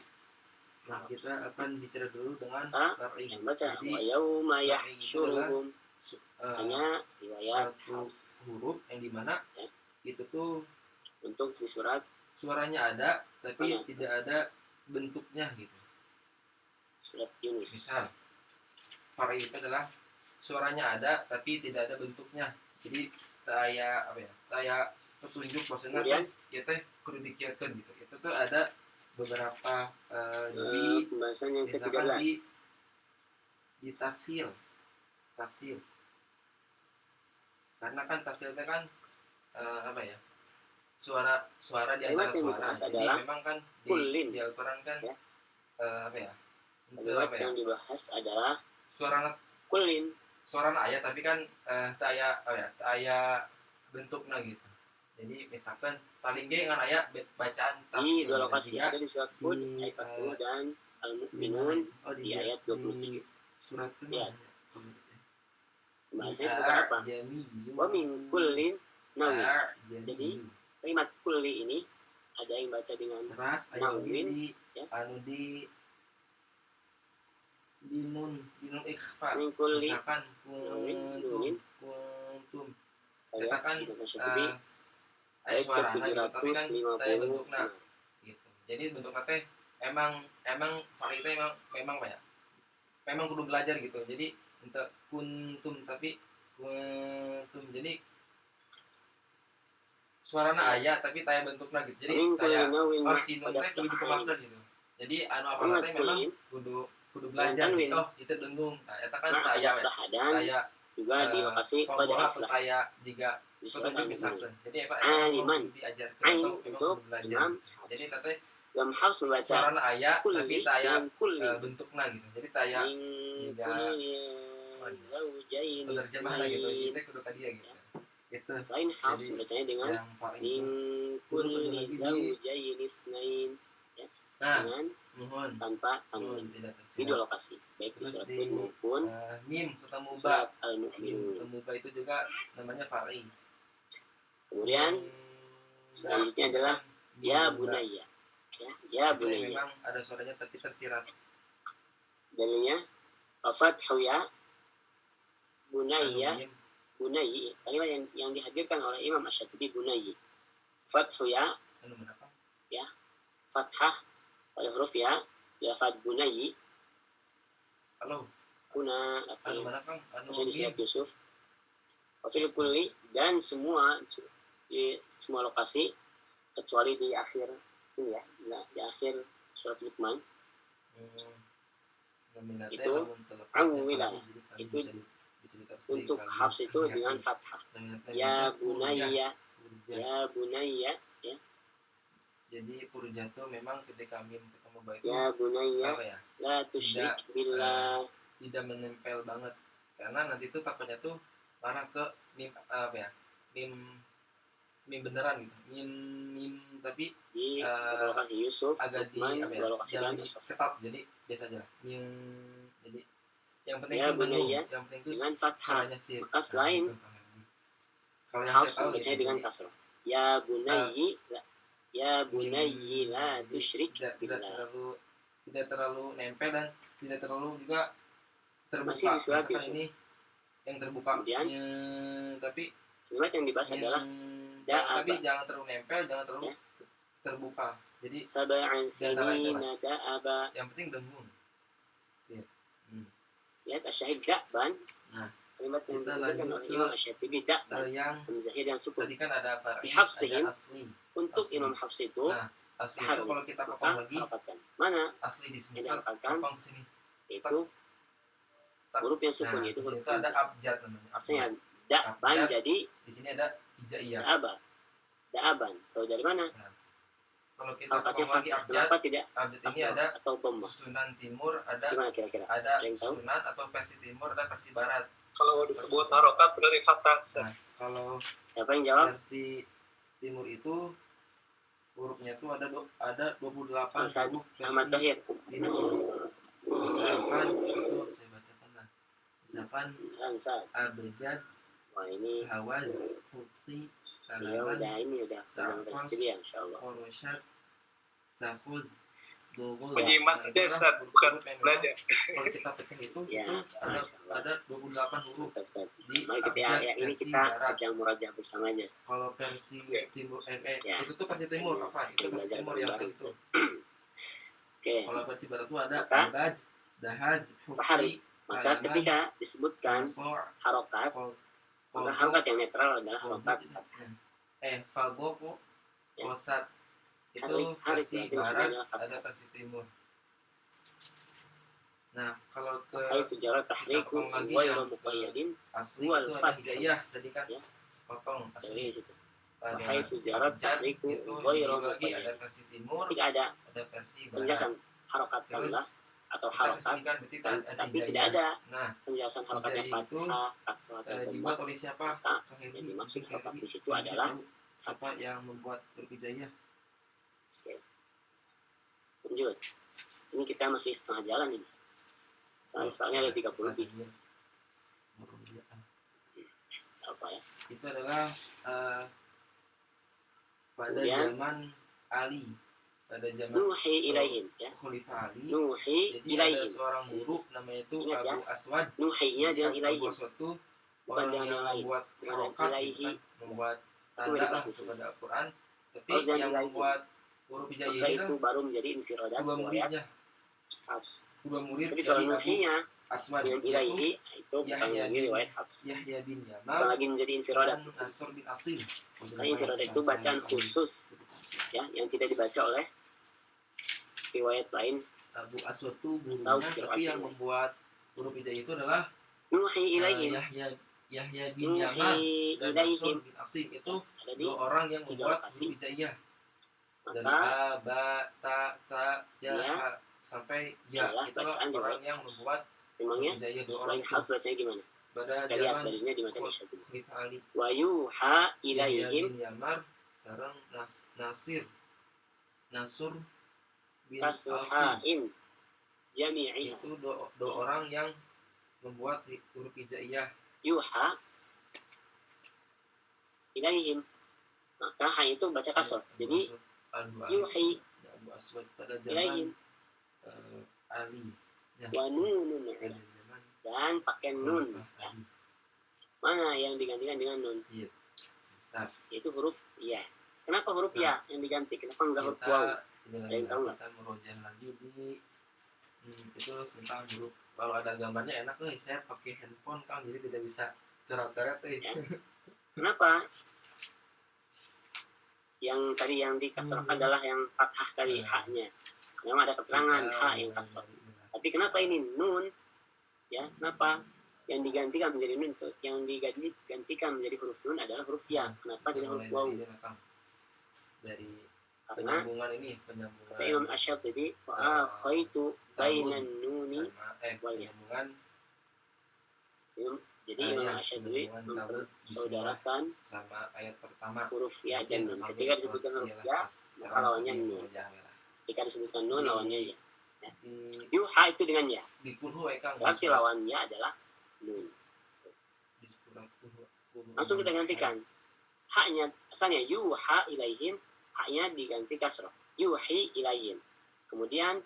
C: Nah, kita akan bicara dulu dengan
A: yang baca wa yauma yahsyuruhum hanya riwayat
C: huruf yang dimana
A: ya.
C: Itu tuh
A: untuk di surat
C: suaranya ada tapi tidak ada bentuknya gitu.
A: Surat Yunus.
C: Misal far itu adalah suaranya ada tapi tidak ada bentuknya. Jadi saya apa ya? Saya petunjuk bahwasanya
A: kemudian
C: ya teh kudu dikirkeun gitu. Itu tuh ada beberapa
A: pembahasan yang
C: misalkan
A: ke-13
C: di tasil. Karena kan tasil itu kan apa ya? Suara di antara suara. Jadi memang kan di Al-Qur'an kan
A: ya.
C: Apa ya?
A: Kalimat yang dibahas adalah
C: suara
A: kulin.
C: Suara ayat tapi kan aya apa ya? Aya bentuknya gitu. Jadi misalkan paling ge ngan aya bacaan tas
A: di 2 lokasi ada di surat Hud ayat 40 dan Al-Mu'minun di ayat 27.
C: Surat
A: ya. Bahasanya seperti apa? Wa min kullin nawin. Jadi kalimat kulli ini ada yang baca dengan nawin ya.
C: Anu di binun ikhfa.
A: Min kulli
C: misalkan kuntum katakan
A: ayat ke-750
C: gitu. Jadi bentuknya teh emang varietas memang apa ya? Memang kudu belajar gitu. Jadi untuk kuntum tapi kuntum jadi suarana aya tapi taya bentuknya gitu. Jadi taya sinun teh kudu dikembangkan gitu. Jadi anu apa teh memang kudu belajar gitu. Oh, itu dengung. Nah, eta kan taya
A: juga di lokasi pada
C: taya juga petunjuk misalkan. Jadi apa
A: aliman
C: diajarkan
A: ain
C: atau
A: untuk
C: belajar.
A: imam.
C: Jadi teh
A: Imam Hafs membaca
C: suarana aya tapi taya
A: kulli
C: bentuknya gitu. Jadi taya juga
A: zaujain
C: terjemahna gitu. Itu kudu ka dia gitu. Gitu.
A: Selain Hafs membacanya dengan min kulli zaujain itsnain ya. Dengan tanpa tanwin di 2 lokasi baik di surat Hud maupun
C: mim ketemu
A: surat Al-Mu'minun.
C: Ketemu ba itu juga namanya far'i.
A: Kemudian selanjutnya adalah ya bunayya ya bunayya.
C: Memang ada suaranya tapi tersirat.
A: Dalilnya fathu ya bunayya bunayyi kalimat yang dihadirkan oleh Imam Asy-Syatibi bunayyi. Fathu ya ya fathah pada huruf ya lafaz bunayyi.
C: Halo.
A: Kuna
C: anu mana Kang? Anu
A: di surat Yusuf. Wa fil kulli dan semua di semua lokasi kecuali di akhir ini ya, di akhir surat Luqman. Itu awila itu untuk Hafs itu dengan fathah. Ya bunayya ya bunayya ya.
C: Jadi purjatu memang ketika mim ketemu ba itu
A: ya bunayya
C: apa ya?
A: La tusyrik billah
C: tidak menempel banget karena nanti itu takutnya tuh marah ke mim apa ya? Mim beneran gitu. Mim tapi
A: di lokasi Yusuf
C: agak di apa ya? Yang ketat jadi biasa aja. Mim jadi yang penting
A: ya
C: itu
A: bunayya
C: yang penting itu
A: dengan fathah. Maka selain
C: kalau yang
A: Hafs
C: saya tahu
A: membacanya dengan kasrah. Ya bunayyi Ya bunayyi la
C: Jadi
A: tusyrik
C: tidak
A: billah.
C: terlalu nempel dan tidak terlalu juga
A: Masih
C: terbuka.
A: di surat
C: Misalkan
A: Yusuf.
C: ini yang terbuka,
A: Kemudian
C: tapi
A: kalimat yang dibahas adalah
C: tapi
A: da'aba.
C: jangan terlalu nempel, jangan terlalu
A: Ya.
C: terbuka. Jadi
A: Sab'an
C: di antara itulah.
A: sinina da'aba.
C: Yang penting dengung. Siap.
A: Lihat asyahid da'ban.
C: Nah,
A: Kalimat yang
C: kita
A: digunakan
C: lanjut
A: oleh
C: ke
A: Imam Asyatibi da'ban.
C: yang
A: Hamzah dan sukun.
C: tadi kan ada far'i,
A: Bihafsihim.
C: ada asli.
A: Untuk
C: Asli.
A: Imam Hafs itu
C: Nah, asli itu kalau kita potong lagi,
A: harokatkan. Mana
C: asli di sini
A: yang diharokatkan?
C: potong ke sini.
A: Itu huruf yang sukun,
C: Nah,
A: yaitu
C: di
A: huruf
C: sini itu ada
A: hamzah.
C: abjad namanya.
A: Asalnya
C: Abjad.
A: da'ban
C: Abjad.
A: jadi
C: Di sini ada hijaiyah.
A: da'aba. Da'aban. Tahu dari mana?
C: Kalau kita
A: Harokatnya
C: potong lagi abjad,
A: kenapa tidak
C: abjad ini
A: asal
C: ada
A: atau dhammah?
C: susunan timur, ada
A: Gimana kira-kira?
C: ada
A: Ada yang tahu?
C: susunan atau versi timur, ada versi barat.
D: Kalau disebut harokat berarti fathah.
C: Nah, kalau
A: Siapa yang jawab?
C: versi timur itu hurufnya tuh ada 28
A: Ustaz
C: huruf
A: Ahmad
C: versi
A: Tahir.
C: timur. Misalkan itu saya bacakan lah. Misalkan
A: Ustaz.
C: abjad,
A: Wah ini
C: hawaz, hukti,
A: dia
C: talaman,
A: udah ini udah senang
C: sa'fas,
A: bersedia insyaallah.
C: korosyat, takhud, doghul.
D: Penyimak aja Ustaz, bukan belajar.
C: Kalau kita pecah itu
A: Ya,
C: ada 28 huruf.
A: Tetap.
C: Di
A: Mari kita
C: abjad
A: ya, ini
C: versi
A: kita
C: barat.
A: ajang murajah bersama aja.
C: Kalau versi
D: Ya.
C: timur
A: Ya.
C: itu tuh versi timur apa? Itu versi
A: Belajar
C: timur yang
A: bareng.
C: itu.
A: Oke.
C: Kalau versi barat itu ada
A: Maka,
C: abaj, dahaz,
A: Fahari.
C: hukti,
A: Maka
C: alaman,
A: ketika disebutkan
C: nasor,
A: harokat, maka harokat yang netral adalah harokat fathah.
C: fadoko,
A: Ya.
C: kosat. Itu
A: Hari
C: versi
A: berarti
C: barat,
A: maksudnya fathah.
C: ada versi timur. Nah, kalau ke
A: Hai sejarah tahriku
C: potong lagi
A: wa
C: yang
A: muqayyadin
C: asli
A: wal
C: itu ada
A: fath.
C: hijaiyah tadi kan,
A: Ya.
C: potong
A: dari
C: asli.
A: situ.
C: Pada
A: Hai sejarah
C: abjad
A: tahriku
C: itu
A: wa
C: lagi ada
A: muqayyadin.
C: versi timur,
A: Ketika ada
C: ada versi barat.
A: penjelasan harokat
C: Terus
A: kamlah atau
C: kita
A: harokat,
C: kesinikan berarti ada
A: tapi
C: hijaiyah.
A: tidak ada
C: Nah,
A: penjelasan harokatnya
C: hijaiyah itu,
A: fathah, kasrah atau dhammah.
C: dibuat oleh siapa?
A: Maka
C: Kahiri.
A: yang dimaksud
C: Mungkin
A: harokat
C: Kahiri.
A: di situ
C: Kahiri
A: adalah
C: tahu siapa yang membuat huruf hijaiyah.
A: lanjut. Ini kita masih setengah jalan ini. Soalnya ada 30 lebih. Apa ya?
C: Itu adalah pada
A: Kemudian,
C: zaman Ali, pada zaman
A: Nuhi ilaihim, ya.
C: Khalifah Ali.
A: Nuhi
C: Jadi ada
A: ilaihim.
C: seorang guru namanya itu
A: Ingat ya.
C: Abu Aswad.
A: Nuhinya dengan
C: Abu
A: ilaihim,
C: Aswad itu
A: bukan
C: orang
A: dengan
C: yang
A: yang lain.
C: membuat
A: Dengan
C: harokat,
A: ilaihi.
C: membuat
A: Itu
C: tanda
A: beda
C: lah
A: persis.
C: kepada Al-Quran. Tapi
A: Harus dengan
C: yang
A: ilaihi.
C: membuat huruf hijaiyah
A: Maka
C: ini
A: itu baru menjadi infiradat
C: dua
A: riwayat
C: muridnya,
A: Hafs.
C: dua murid
A: Tapi
C: dari
A: kalau
C: Abu
A: nuhinya
C: Aswad
A: dengan
C: yaitu
A: ilaihi itu bukan
C: Yahya
A: lagi
C: bin
A: riwayat Hafs.
C: Yahya bin
A: Bukan
C: Yaman
A: lagi menjadi
C: dan
A: infiradat.
C: Nasr bin Asim.
A: Karena infiradat itu bacaan khusus, ya, yang tidak dibaca oleh riwayat lain.
C: Abu Aswad itu gurunya,
A: Tahu
C: tapi
A: kira-kira.
C: yang membuat huruf hijaiyah itu adalah
A: Nuhi ilaihim.
C: Yahya bin Yaman
A: Nuhi
C: dan
A: ilaihim.
C: Nasr bin Asim itu
A: Ada di
C: dua orang yang
A: tiga
C: membuat
A: lokasi.
C: huruf hijaiyah dari
A: maka
C: A, Ba, Ta, Ta, Ja,
A: Ya.
C: Ha, sampai Ya.
A: adalah
C: Itulah
A: bacaan
C: orang
A: riwayat
C: yang
A: Hafs.
C: membuat
A: memangnya
C: huruf hijaiyah dua orang
A: selain
C: itu
A: Hafs bacanya gimana?
C: pada
A: Kita lihat
C: zaman
A: dalilnya di mata Syatibi.
C: Khalifah Ali.
A: Wa yuha
C: Yahya
A: ilaihim
C: bin Yamar sareng Nasur bin Alfi
A: kashain jami'iha.
C: itu dua orang yang membuat huruf hijaiyah.
A: Yuha ilaihim. Maka ha itu baca kasar. Jadi yuhi
C: Abu Aswad pada zaman
A: ilaihim
C: Ali. Ya,
A: wa nunun
C: pada zaman
A: dan pakai nun.
C: Khalifah Ali.
A: Mana yang digantikan dengan nun?
C: Iya. Nah.
A: Itu huruf ya. Kenapa huruf ya yang diganti? Kenapa enggak huruf
C: Kita
A: waw?
C: ini
A: Ada yang tahu
C: lagi kita merojah lagi di itu tentang huruf. Kalau ada gambarnya enak nih, saya pakai handphone kan jadi tidak bisa coret-coret nih.
A: Ya. Kenapa? Yang tadi yang dikasrahkan adalah yang fathah tadi, haknya. Memang ada keterangan hak yang kasrah. Tapi kenapa ini nun? Ya, kenapa? Yang digantikan menjadi nun itu, yang digantikan menjadi huruf nun adalah huruf ya. Kenapa jadi huruf waw?
C: Dari
A: Karena
C: penyambungan ini, penyambungan
A: kata Imam Asy-Syatibi, wa akhaitu bainan nuni wal ya.
C: penyambungan
A: Jadi Imam Asy-Syatibi mempersaudarakan
C: sama ayat pertama
A: huruf ya dan nun. Ketika disebutkan huruf ya, maka lawannya nun. Ketika disebutkan nun, lawannya ya. Yuha itu dengan ya.
C: Di Qur'an Kang.
A: Berarti lawannya adalah nun. Langsung kita gantikan. Haknya asalnya yuha ilaihim haknya diganti kasroh, yuhi ilaihim. Kemudian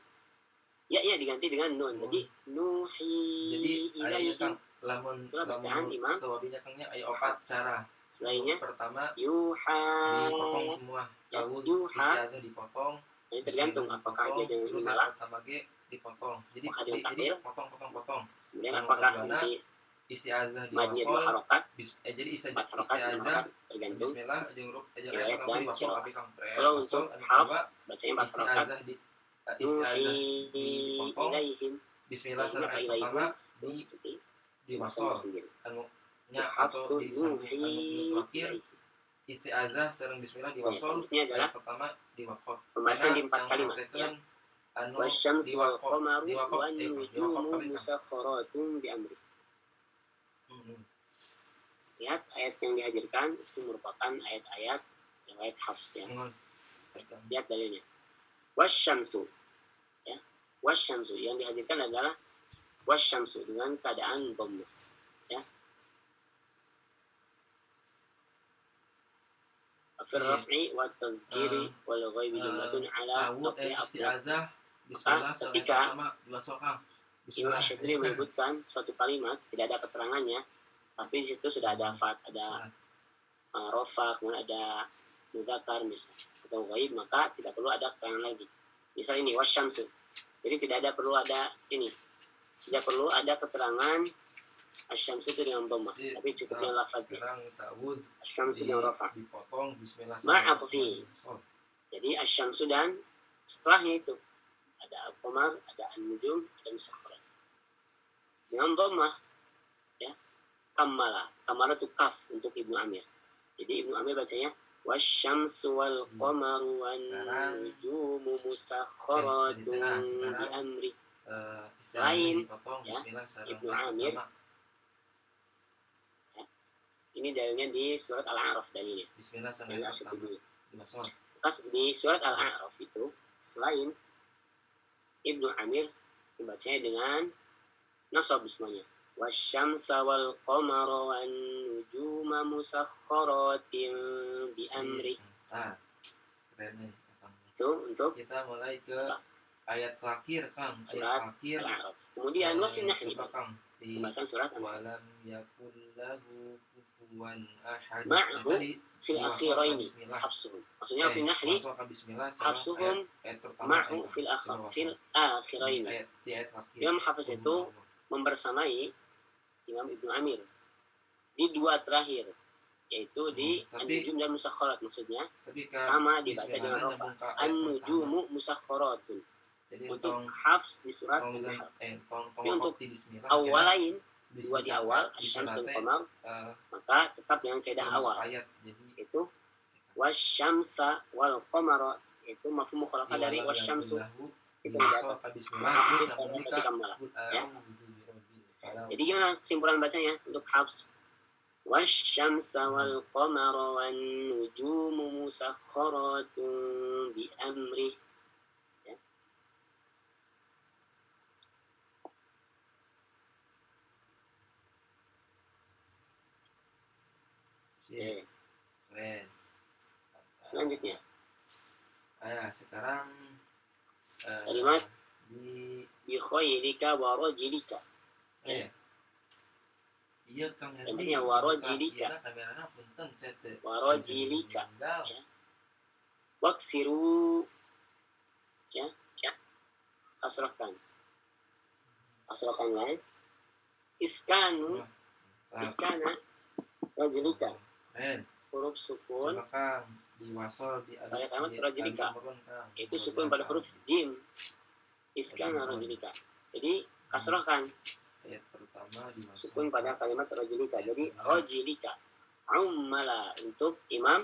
A: ya diganti dengan nun, jadi nuhi
C: Jadi ayat
A: ilaihim.
C: Kang lamun
A: Itulah bacaan Imam
C: Sawabinya Kangnya aya 4 cara.
A: Selainnya
C: Pertama
A: yuha,
C: dipotong semua.
A: Ya,
C: Tawud
A: yuha.
C: istiazah dipotong.
A: ini tergantung apakah dia dengan
C: terus
A: imalah,
C: pertama G dipotong. Jadi
A: apakah dengan
C: jadi
A: takdir,
C: potong.
A: kemudian
C: Yang
A: apakah
C: kedua,
A: nanti
C: Istiazah
A: madnya dua
C: diwasol.
A: harokat,
C: Jadi
A: 4 harokat, 5
C: istiazah
A: harokat, tergantung.
C: bismillah jeung ayat
A: Riwayat
C: pertama
A: dan
C: diwasol
A: qiraah.
C: abi Kang pre.
A: Kalau untuk
C: Anu
A: hafs
C: kedua
A: bacanya 4 harokat,
C: istiazah
A: nuhi
C: dipotong.
A: ilaihim.
C: Bismillah
A: Ini
C: sareng ayat
A: ilaihim
C: pertama
A: berarti
C: diwasol.
A: bahasa sendiri.
C: Anu nya
A: Hafs
C: atau
A: itu
C: di samping anu
A: nuhi
C: terakhir
A: ilaihim.
C: istiazah sareng bismillah
A: Ya,
C: diwasol.
A: selanjutnya adalah
C: Ayat pertama diwakaf.
A: pembahasan di 4 kalimat, ya.
C: Anu
A: Wasyamsu wal
C: diwakaf
A: qamaru
C: diwakaf
A: wan nujumu
C: tapi Kang.
A: musakharatun bi amri. Lihat ayat yang dihadirkan itu merupakan ayat-ayat yang ayat hafs, ya. Lihat dalilnya. Wasyamsu, ya. Wasyamsu yang dihadirkan adalah wasyamsu dengan keadaan dhammah, ya. Fil raf'i wa tadhkiri wal ghaibi jumlatun ala nafsi afdal.
C: Istiazah bismillah sareng
A: ketika
C: pertama diwasol Kang.
A: Imam Syadri menyebutkan suatu kalimat tidak ada keterangannya, tapi di situ sudah ada ada rofa, kemudian ada mudzakar misalnya atau ghaib, maka tidak perlu ada keterangan lagi. Misal ini wasyamsu, jadi tidak perlu ada keterangan asyamsu itu dengan dhammah, tapi cukup dengan lafadznya
C: Sekarang ta'awudz
A: asyamsu dengan rofa.
C: dipotong bismillah
A: Ma'atfi. Jadi asyamsu dan setelahnya itu ada al-qamar, ada an-nujum, ada musakharat dengan dhammah, ya. Kamala itu kaf untuk Ibnu Amir. Jadi Ibnu Amir bacanya wasyamsu wal qamaru wan nujumu musakharatun bi amri. Selain ya, Ibnu Amir, ya, ini dalilnya di surat Al-A'raf dalilnya.
C: Bismillah
A: Dalil Asy-Syuuti.
C: diwasol.
A: Di surat Al-A'raf itu selain Ibnu Amir membacanya dengan nasab semuanya. Wasyamsa wal qamara wan nujuma musakhkharatin bi amri.
C: Keren nih, Kang.
A: Itu untuk
C: Kita mulai ke ayat terakhir, Kang.
A: surat
C: Ayat terakhir.
A: Al-A'raf. Kemudian wa fi nahli,
C: coba, Kang, di
A: pembahasan surat Al-A'raf.
C: walam yakul lahu kufuwan ahad.
A: Ma'hu
C: Tadi
A: fil akhiraini hafsuhum. Maksudnya fi nahli hafsuhum ma'hu fil akhiraini.
C: Di ayat terakhir.
A: Imam Hafiz itu membersamai Imam Ibnu Amir di dua terakhir, yaitu di an-nujum dan musakhkharat, maksudnya sama dibaca dengan rofa. An-nujumu musakhkharatun. Untuk hafs di surat An-Nahl. Tapi untuk awalain, dua di awal asyams dan qamar, maka tetap dengan kaidah awal, itu wasyamsa wal qamara, itu mafhum mukhalafah dari wasyamsu, itu di atas ya. Jadi gimana kesimpulan bacanya untuk hafs? Wasyamsa wal qamara wan nujumu musakhkharatun bi amri, ya.
C: Keren.
A: Selanjutnya
C: Sekarang
A: kalimat
C: di
A: bi khairika wa rajilika.
C: Iya Kang
A: Artinya warajilika.
C: Iya kamerana punten saya teh.
A: Warajilika. Ya. Waksiru, ya. Kasrahkan lain. Iskanu, iskana rajilika.
C: Keren.
A: Huruf sukun
C: Kang diwasol di
A: pada kalimat rajilika. Itu sukun pada huruf jim. Iskana rajilika. Jadi kasrahkan
C: ayat pertama diwasol
A: sukun pada kalimat rajilika. Jadi rajilika. Ummala untuk Imam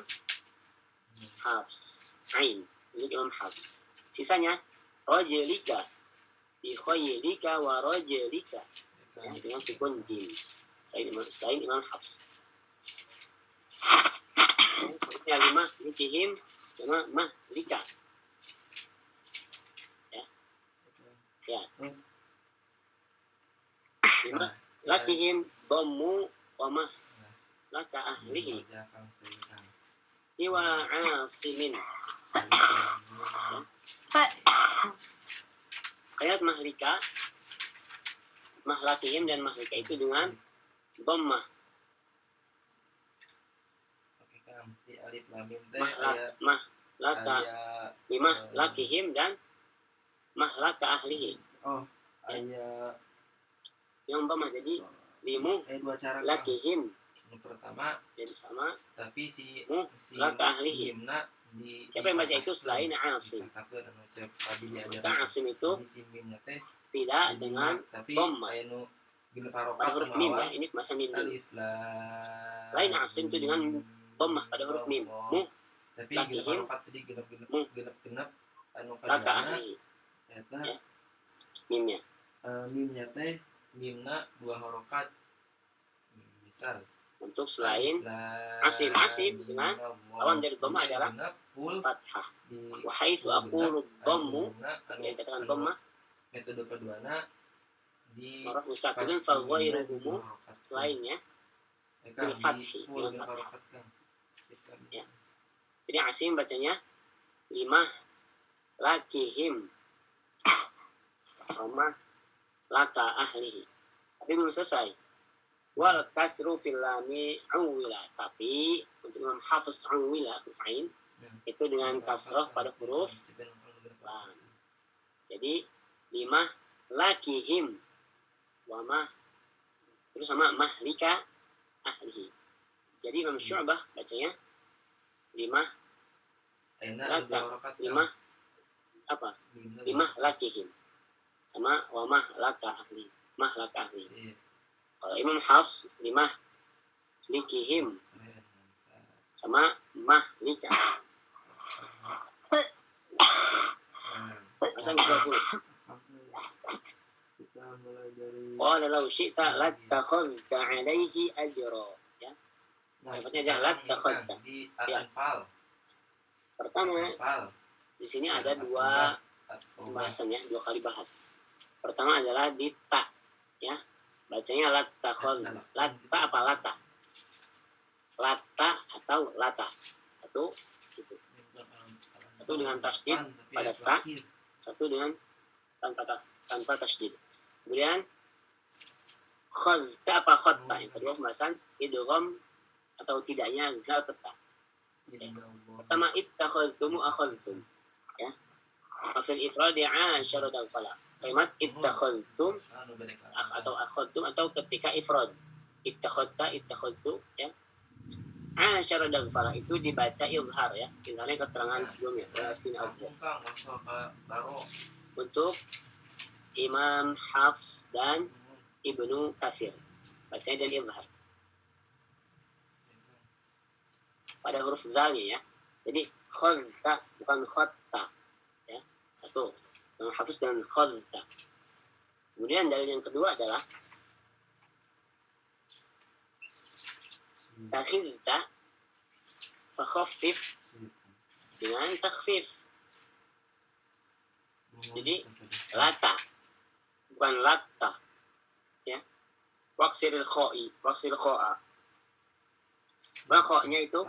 A: Hafs. Ain untuk Imam Hafs. Sisanya rajilika. Bi khayrika wa rajilika. Ya, dengan sukun jim. Selain Imam Hafs. Ya, lima likihim sama mahlika. Ya. Lima lakihim dhammu wa mah laka ahlihi. wa asimin. Ayat mahlika, mahlakihim dan mahlika itu dengan dhammah.
C: Oke Kang, di alif lam mim teh
A: Mahlaka limahlakihim dan mahlaka ahlihi.
C: Oh, aya
A: Yang dhammah jadi limu
C: dua cara Kang.
A: lakihim.
C: Yang pertama
A: Jadi sama
C: tapi si
A: laka ahlihi.
C: mimna di
A: Siapa yang baca itu selain Asim?
C: dipatahkeun anu cep tadi diajar.
A: Maka Asim itu
C: Jadi si mimna teh
A: tidak
C: di
A: dengan
C: tapi
A: dhammah.
C: aya nu genep
A: pada
C: harokat
A: huruf mim ya, ini masa mim dulu.
C: alif lam.
A: Lain Asim itu dengan dhammah pada huruf mim.
C: Tapi
A: lakihim,
C: genep harokat tadi genep anu
A: laka
C: kadana
A: ahlihi.
C: eta
A: Ya. Mimnya.
C: mimnya teh mimna dua harokat. Misal
A: Untuk selain
C: Asim
A: dengan lawan dari dhammah adalah fathah. Wa haitsu aqulu dhammu, yang dikatakan dhammah,
C: metode keduana di
A: maraf musakidun fa ghairuhum, selainnya bil fathi, dengan fathah. Ya. Jadi Asim bacanya limah lakihim sama laka ahlihi. Tapi belum selesai. Wal kasru fil lami awila, tapi untuk Imam Hafiz awila ain itu dengan kasrah pada huruf lam. Jadi limah lakihim wa mah terus sama mahlika ahlihi. Jadi Imam Syu'bah bacanya limah limah apa? Limah lakihim sama wa mahlaka ahli. Mahlaka ahli. Kalau Imam Hafs limah likihim sama mahlika. Pasang 20.
C: Kita mulai dari
A: Qala law syi'ta lattakhadhta 'alaihi ajra. Ya. Maksudnya jangan lattakhadhta.
C: di
A: Ya.
C: Al-Anfal.
A: Pertama,
C: Al-Anfal.
A: di sini ada dua pembahasan ya, dua kali bahas. Pertama adalah di ta, ya. Bacanya lattakhadh. Latta apa lata? Lata atau lata. Satu situ. Satu dengan tasdid pada ta, satu dengan tanpa tasdid. Kemudian khadhta apa khatta? Yang kedua pembahasan idgham atau tidaknya zal ta. Pertama ittakhadhtum akhadhtum, ya. Fil ifradi 'ashara dan fala. Kalimat ittakhadhtum atau akhadhtum atau ketika ifrad ittakhadtu, ya. 'ashara dan fala itu dibaca izhar, ya. Izharnya keterangan sebelumnya. Untuk Imam Hafs dan Ibnu Katsir bacanya dan izhar pada huruf zalnya, ya. Jadi khadhta bukan khatta, ya. Satu Imam Hafs dan khadhta. Kemudian dalil yang kedua adalah takhidta fa khaffif dengan takhfif. Jadi lata bukan latta, ya. Waqsiril kha'a. Kha-nya itu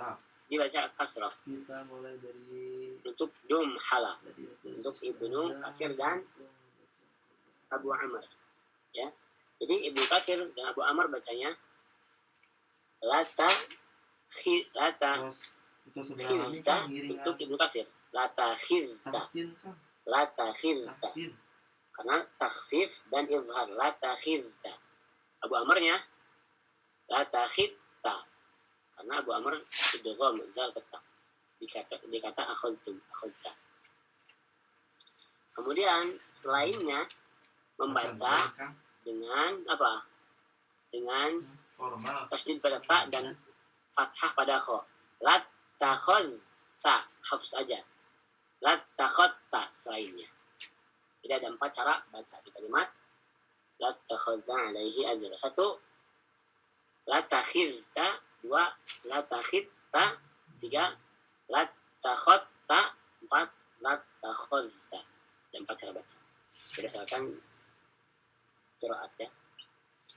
A: dibaca kasrah.
C: Kita mulai dari
A: Untuk dumhala, untuk Ibnu Katsir dan Abu Amr, ya. Jadi Ibnu Katsir dan Abu Amr bacanya lata khidta untuk Ibnu Katsir lata khidta karena takhfif dan izhar lata khidta. Abu Amrnya lata khidta karena Abu Amr idgham zal tetap dikata akhadta. Kemudian selainnya membaca dengan apa? Dengan tasdid pada ta dan fathah pada kha. La takhadta, hafs aja. La takhadta selainnya. Jadi ada 4 cara baca di kalimat la takhadta 'alaihi ajra. 1 la takhidta, 2 la takhidta, 3 la takhadta, 4 la takhadta. Ada 4 cara baca. Berdasarkan qiraat, ya.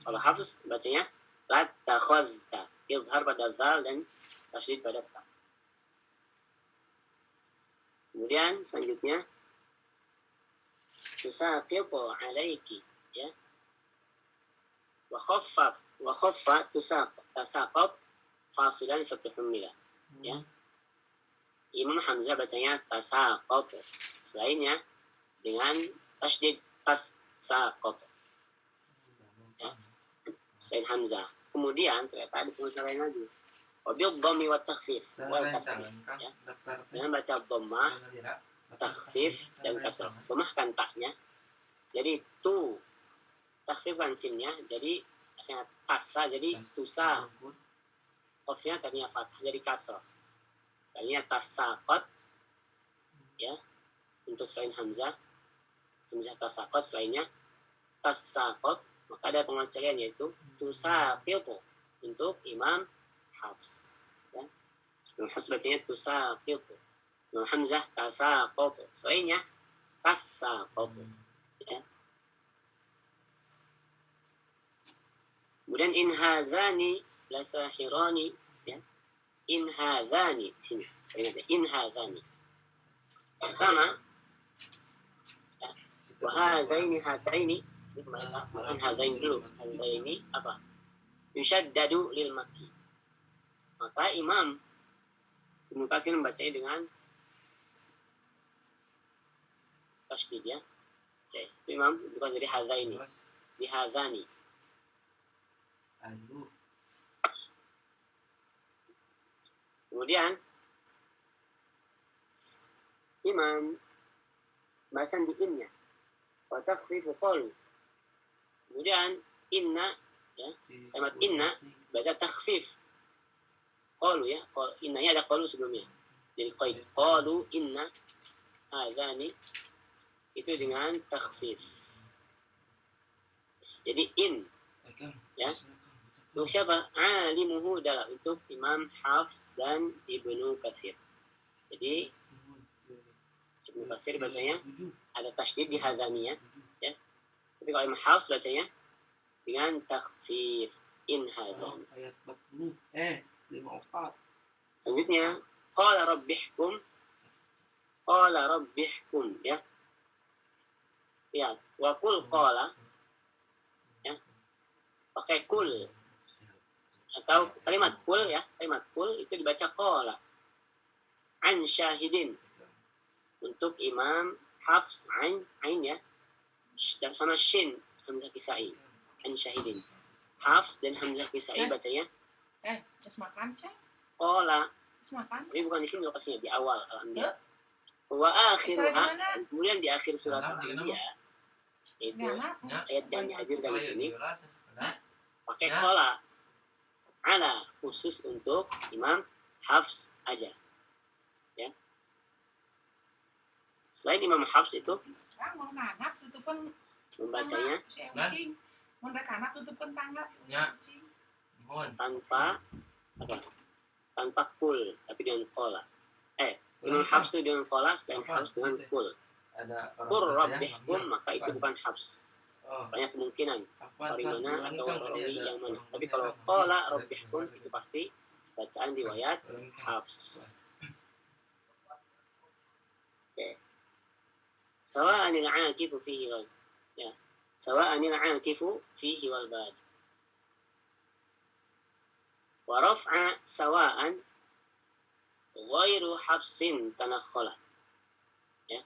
A: Kalau Hafs bacanya la takhadta, izhar pada zal dan tasydid pada ta. Kemudian selanjutnya tusaqitu alaiki, ya. Wa khaffa tasaqat fasilan fatihumila, ya. Imam Hamzah bacanya tasaqat, selainnya dengan tasydid tasaqat, ya. Selain Hamzah. Kemudian ternyata ada pengusaha lain lagi. Wabil dhammi wa takhfif wal kasri, ya. Dengan baca dhammah, takhfif dan kasrah. Dhammah kan taknya. Jadi tu, takhfif kan sinnya, jadi asalnya tasa jadi tusa. Qafnya tadinya fathah jadi kasrah. Tadinya tasaqat, ya. Untuk selain Hamzah tasaqat, selainnya tasaqat, maka ada pengecualian yaitu tusaqitu untuk Imam Hafs, ya. Imam Hafs bacanya tusaqitu, Imam Hamzah tasaqat, selainnya tasaqat, ya. Kemudian in hadzani lasahirani, ya. In hadzani sini, in hadzani pertama, ya. Wa hadzaini hataini, ini maksud hadzaini dulu. Hadzaini apa? Yushaddadu lil makki. Maka Imam Ibnu Katsir membacanya dengan tasydid, ya. Oke, itu Imam bukan dari hadzaini, di hadzani. Kemudian Imam bahasan di innya wa takhfifu qalu. Kemudian inna, ya, kalimat inna baca takhfif qalu, ya. Innanya ada qalu sebelumnya, jadi qaid qalu inna hadzani itu dengan takhfif, jadi in, ya. Untuk siapa? Alimuhu adalah untuk Imam Hafs dan Ibnu Katsir. Jadi Ibnu Katsir bacanya ada tasydid di hadzani, ya. Tapi kalau Imam Hafs bacanya dengan takhfif in hadzani.
C: Ayat 40 54.
A: Selanjutnya qala rabbihkum, ya. Ya, wa qul qala, ya. Pakai kul atau kalimat kul, ya. Kalimat kul itu dibaca qala an syahidin untuk Imam Hafs, ain, ya, sama shin Hamzah Kisai, an syahidin. Hafs dan Hamzah Kisai bacanya
E: terus makan ceng,
A: qala.
E: terus makan.
A: Ini bukan di sini lokasinya, di awal Al-Anbiya. Wa akhiruha, kemudian di akhir surat Al-Anbiya itu ayat yang dihadirkan di sini pakai qala ala, khusus untuk Imam Hafs aja, ya. Selain Imam Hafs itu
E: Mau kanap tutupkan
A: membacanya
E: mau kanap tutupkan tanggap,
C: Ya. Mohon.
A: tanpa apa? Tanpa kul, tapi dengan qala. Imam Hafs itu dengan qala, selain Hafs dengan kul.
C: Ada
A: Qur
C: orang
A: rabbihkum, maka itu bukan Hafs. Banyak kemungkinan Qarimana atau rawi yang mana. Tapi kalau qala rabbihkum itu pasti bacaan riwayat Hafs. Oke. Sawa'anil 'akifu fihi wal, ya. Sawa'anil 'akifu fihi wal bad. Wa raf'a sawa'an ghairu hafsin tanakhala, ya.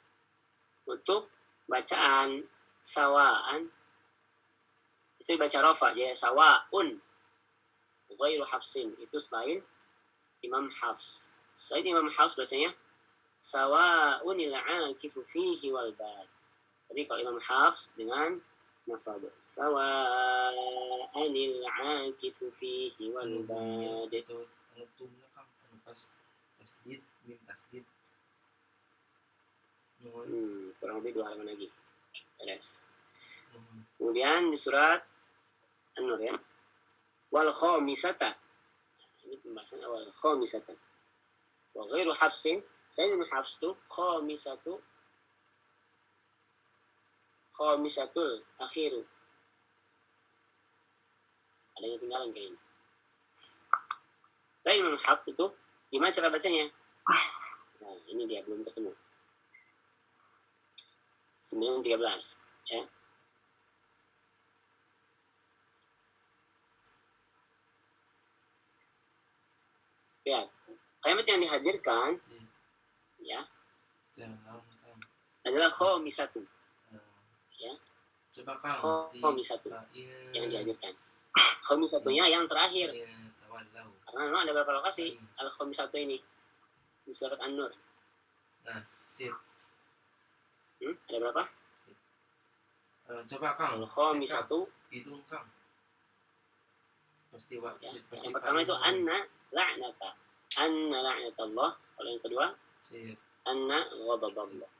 A: Untuk bacaan sawa'an itu baca rafa, ya, sawa'un ghairu hafsin itu selain Imam Hafs. Selain Imam Hafs bacanya sawa'unil 'akifu fihi wal bad. Jadi kalau Imam Hafs dengan nasab sawa'anil 'akifu fihi wal bad.
C: Itu nutumnya kan pas tasdid, mim tasdid.
A: Kurang lebih 2 halaman lagi. Beres. Kemudian di surat An-Nur, ya. Wal khamisata. Ini pembahasan awal, khamisata. Wa ghairu hafsin, saya Imam Hafs itu khamisatul akhiru. Ada yang tinggalan kayaknya. Tapi Imam Hafs itu gimana cara bacanya? Nah, ini dia belum ketemu. 9:13 ya. Lihat, kalimat yang dihadirkan ya
C: Jangan.
A: adalah khomisatu
C: Nah,
A: ya.
C: coba Kang.
A: Khomisatu yang dihadirkan. Khomisatunya yang terakhir.
C: Tawallau.
A: Karena memang ada beberapa lokasi al-khomisatu ini di surat An-Nur.
C: Nah, sip.
A: Ada berapa?
C: Coba Kang.
A: Al-khomisatu
C: Hidung Kang. Pasti Pak.
A: ya. Yang pertama itu anna la'natallah. Kalau yang kedua
C: Sip.
A: anna ghadaballah.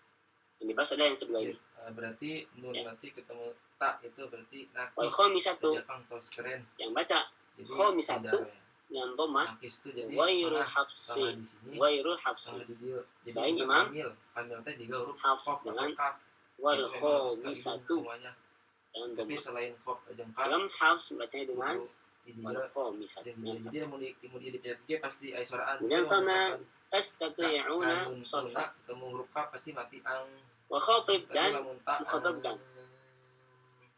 A: Yang dibahas ada yang kedua ini.
C: Berarti nun
A: Ya.
C: nanti ketemu tak itu berarti nakis.
A: Wal khomisatu
C: Jadi Kang tos keren.
A: yang baca
C: Jadi
A: khomisatu
C: tidak, ya.
A: dengan dhammah
C: Nakis itu jadi
A: ghairul
C: sama
A: hafsi
C: di sini.
A: ghairul
C: Sama
A: hafsi
C: di dia. Jadi
A: Selain
C: bukan
A: imam,
C: kamil. Kamil teh juga huruf
A: hafs
C: kop atau
A: dengan
C: kaf.
A: wal
C: Itu memang harus ke hidung
A: khomisatu
C: semuanya.
A: dengan
C: Tapi
A: dhammah.
C: selain kop jeung kaf
A: Imam Hafs membacanya dengan
C: di
A: wal
C: dia
A: khomisatu.
C: dan dia jadi mau di dipencet pasti ai suaraan.
A: Kemudian
C: Jadi
A: sama
C: misalkan
A: tastati'una
C: kanun
A: sarfa
C: tuna ketemu huruf kaf pasti mati ang.
A: wa khatib
C: Tapi
A: dan
C: lamun tak
A: mukhatabkan.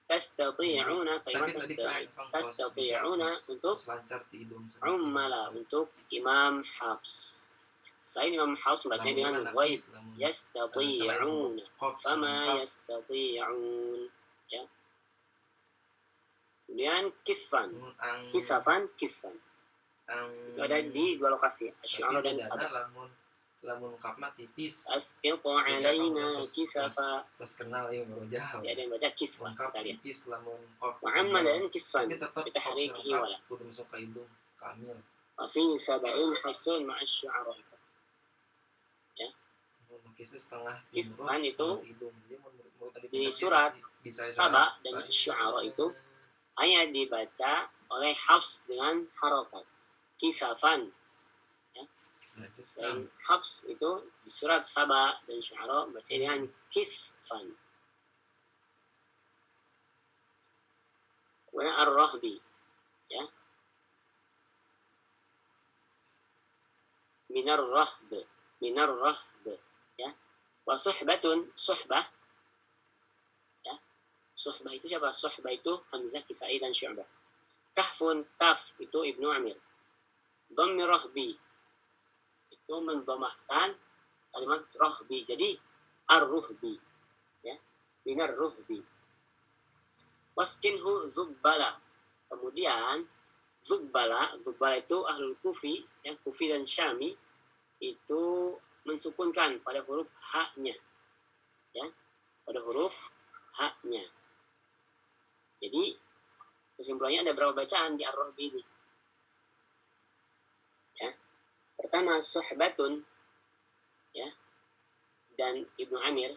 A: Tastati'una kalimat
C: Tapi tadi
A: tastati'una untuk
C: lancar di hidung.
A: ummala untuk Imam Hafs. Selain Imam Hafs membacanya dengan ghaib yastati'una fama yastati'un ya. Kemudian kisfan kisafan itu ada di dua lokasi Asy'ara dan Sabah.
C: Lamun kapma tipis
A: Asqitu alaina kisafa
C: terus kenal ya baru jauh.
A: ya, ada yang baca kisfan
C: Lengkap
A: kita lihat.
C: tipis lamun kop.
A: Muhammad dan kisfan
C: Tapi tetap
A: kita hari
C: kop
A: kihi wala.
C: kudu masuk ke hidung kamil.
A: Wa fi sab'in hafsun ma'a syu'ara.
C: Makis itu setengah
A: Kisfan itu
C: hidung. Jadi menurut tadi
A: di surat
C: bisa
A: Sabah dan Syu'ara itu hanya dibaca oleh Hafs dengan harokat kisafan. Selain Hafs itu di surat Sabah dan Syu'ara baca dengan kisfan. Kemudian ar-rahbi ya. Minar rahb ya. Wa suhbatun suhbah ya. Suhbah itu siapa? Suhbah itu Hamzah, Kisai dan Syu'bah. Kahfun kaf itu Ibnu Amir. Dhammi rahbi itu mendhamahkan kalimat rahbi jadi ar-ruhbi ya. Minar ruhbi. Waskinhu zubbala. Kemudian zubbala itu ahlul kufi yang kufi dan syami itu mensukunkan pada huruf ha-nya ya, pada huruf ha-nya. Jadi kesimpulannya ada berapa bacaan di ar-rahbi ini ya. Pertama suhbatun ya dan Ibnu Amir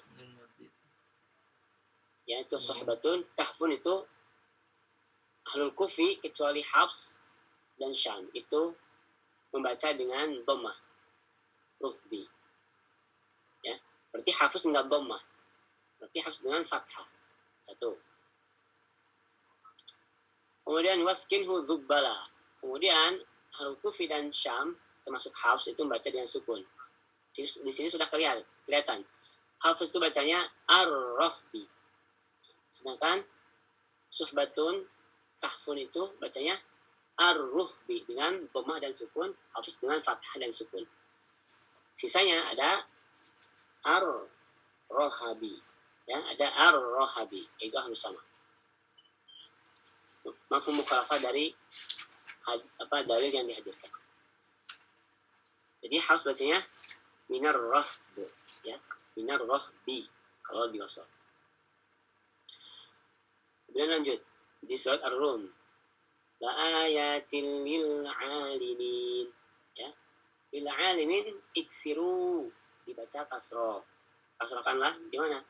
A: ya itu suhbatun. Kahfun itu ahlul kufi kecuali Hafs dan Syam itu membaca dengan dhammah ruhbi ya. Berarti Hafs enggak dhammah, berarti Hafs dengan fathah satu. Kemudian waskinhu dhubbala. Kemudian ahlul kufi dan Syam termasuk Hafs itu membaca dengan sukun. Di sini sudah kelihatan. Hafs itu bacanya ar-rahbi. Sedangkan suhbatun kahfun itu bacanya ar-ruhbi dengan dhammah dan sukun, Hafs dengan fathah dan sukun. Sisanya ada ar-rohabi ya, ada ar-rohabi itu harus sama. Mafhum mukhalafah dari dalil yang dihadirkan. Jadi Hafs bacanya minar rahb ya, minar rahbi kalau diwasal. Kemudian lanjut di surat Ar-Rum. La ayatil lil alimin ya. Lil alimin iksiru dibaca kasroh. Kasrohkanlah di mana?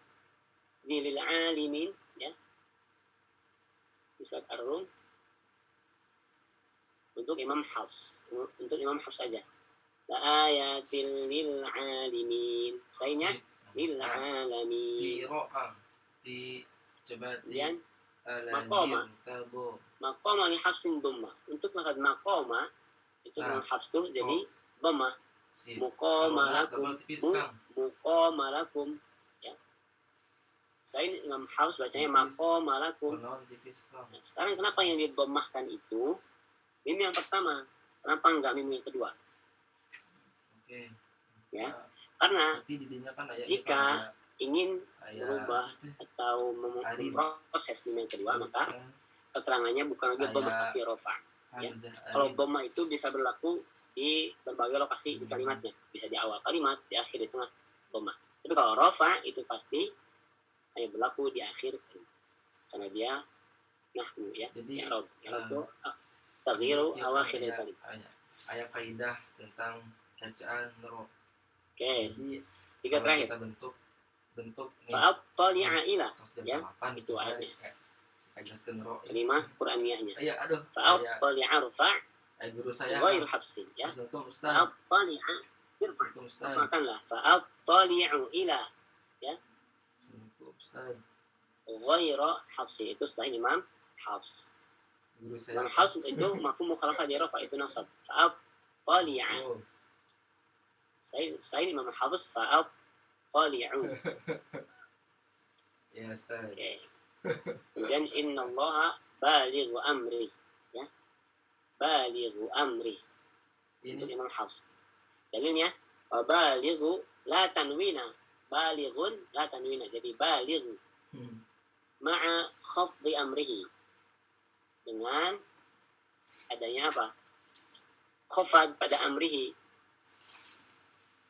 A: Di lil alimin ya. Di surat Ar-Rum untuk Imam Hafs, saja. La ayatil lil alimin. Selainnya lil alamin.
C: Di ro'ang di coba di
A: Maqama. Maqama li Hafsin dhamma. Untuk makad maqama itu Imam Hafs itu jadi dhamma. Muqama lakum ya. Selain Imam Hafs bacanya maqama lakum.
C: Konon tipis kok.
A: Nah, sekarang kenapa yang didomahkan itu mim yang pertama? Kenapa enggak mim yang kedua?
C: Oke.
A: Ya.
C: Nah,
A: Karena
C: tapi didinya kan ayat
A: jika ingin
C: ayat
A: merubah atau memproses mim yang kedua, maka keterangannya bukan lagi domah tapi rofa. Ya. Kalau domah itu bisa berlaku di berbagai lokasi di kalimatnya, bisa di awal kalimat, di akhir, di tengah domah. Tapi kalau rofa itu pasti hanya berlaku di akhir kalimat, karena dia nahwu ya.
C: Jadi
A: i'rab itu taghyiru awakhir kalimat.
C: Ayat kaidah tentang bacaan ro.
A: Oke,
C: Jadi
A: tiga
C: kalau
A: terakhir.
C: kita bentuk
A: fa'attali'a ila, ya, itu
C: itu
A: ayatnya.
C: Jelaskan ro.
A: Kalimah Qur'aniyahnya.
C: Iya, aduh.
A: Fa'attali'a rufa'
C: Guru saya
A: ghairu hafsin, ya.
C: Assalamualaikum Ustaz.
A: Fa'attali'a irfa'.
C: Assalamualaikum Ustaz.
A: Rafa'kanlah. Fa'attali'u ila, ya.
C: Assalamualaikum Ustaz.
A: Ghairu hafsin, itu selain Imam Hafs.
C: Guru saya.
A: Imam Hafs itu mafhum mukhalafah di rafa, itu nasab. Fa'attali'a.
C: Oh,
A: Selain Imam Hafs fa'attali'u.
C: ya Ustaz.
A: Oke. Kemudian innallaha balighu amri, ya. Balighu amri. Itu
C: Ini
A: Imam Hafs. Dalilnya wa balighu la tanwina. Balighun la tanwina. Jadi balighu ma'a khafdi amrihi. Dengan adanya apa? Khafad pada amrihi.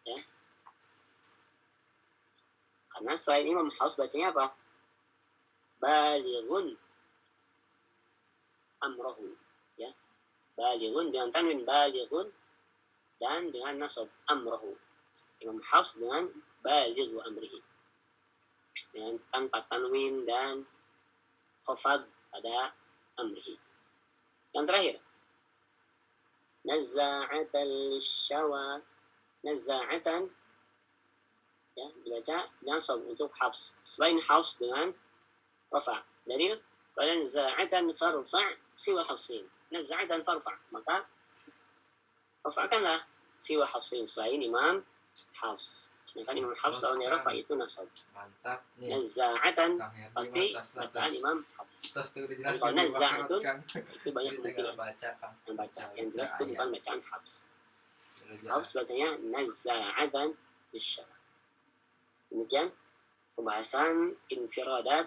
A: Ya. Karena selain Imam Hafs bacanya apa? Balighun amrohu, ya. Balighun dengan tanwin balighun dan dengan nasab amrohu. Imam Hafs dengan balighu amrihi, dengan tanpa tanwin dan khafad pada amrihi. Yang terakhir, nazza'atan lisyawa. Nazza'atan, ya, dibaca nasab untuk Hafs. Selain Hafs dengan rafa. Dalil wala nazza'atan farfa' siwa hafsin. Nazza'atan farfa', maka rafa'kanlah siwa hafsin selain Imam Hafs. Sedangkan Imam Hafs lawannya rafa itu nasab.
C: mantap nih.
A: Nazza'atan
C: Kang Herdi
A: pasti
C: mah tas
A: bacaan Imam Hafs.
C: Tas tuh
A: Kalau
C: dijelaskan
A: nazza'atun
C: Kang.
A: itu banyak
C: Kita tinggal
A: kemungkinan
C: baca Kang.
A: yang baca. Yang jelas itu bukan bacaan Hafs.
C: Hafs.
A: Hafs bacanya nazza'atan bisyara. Demikian pembahasan infiradat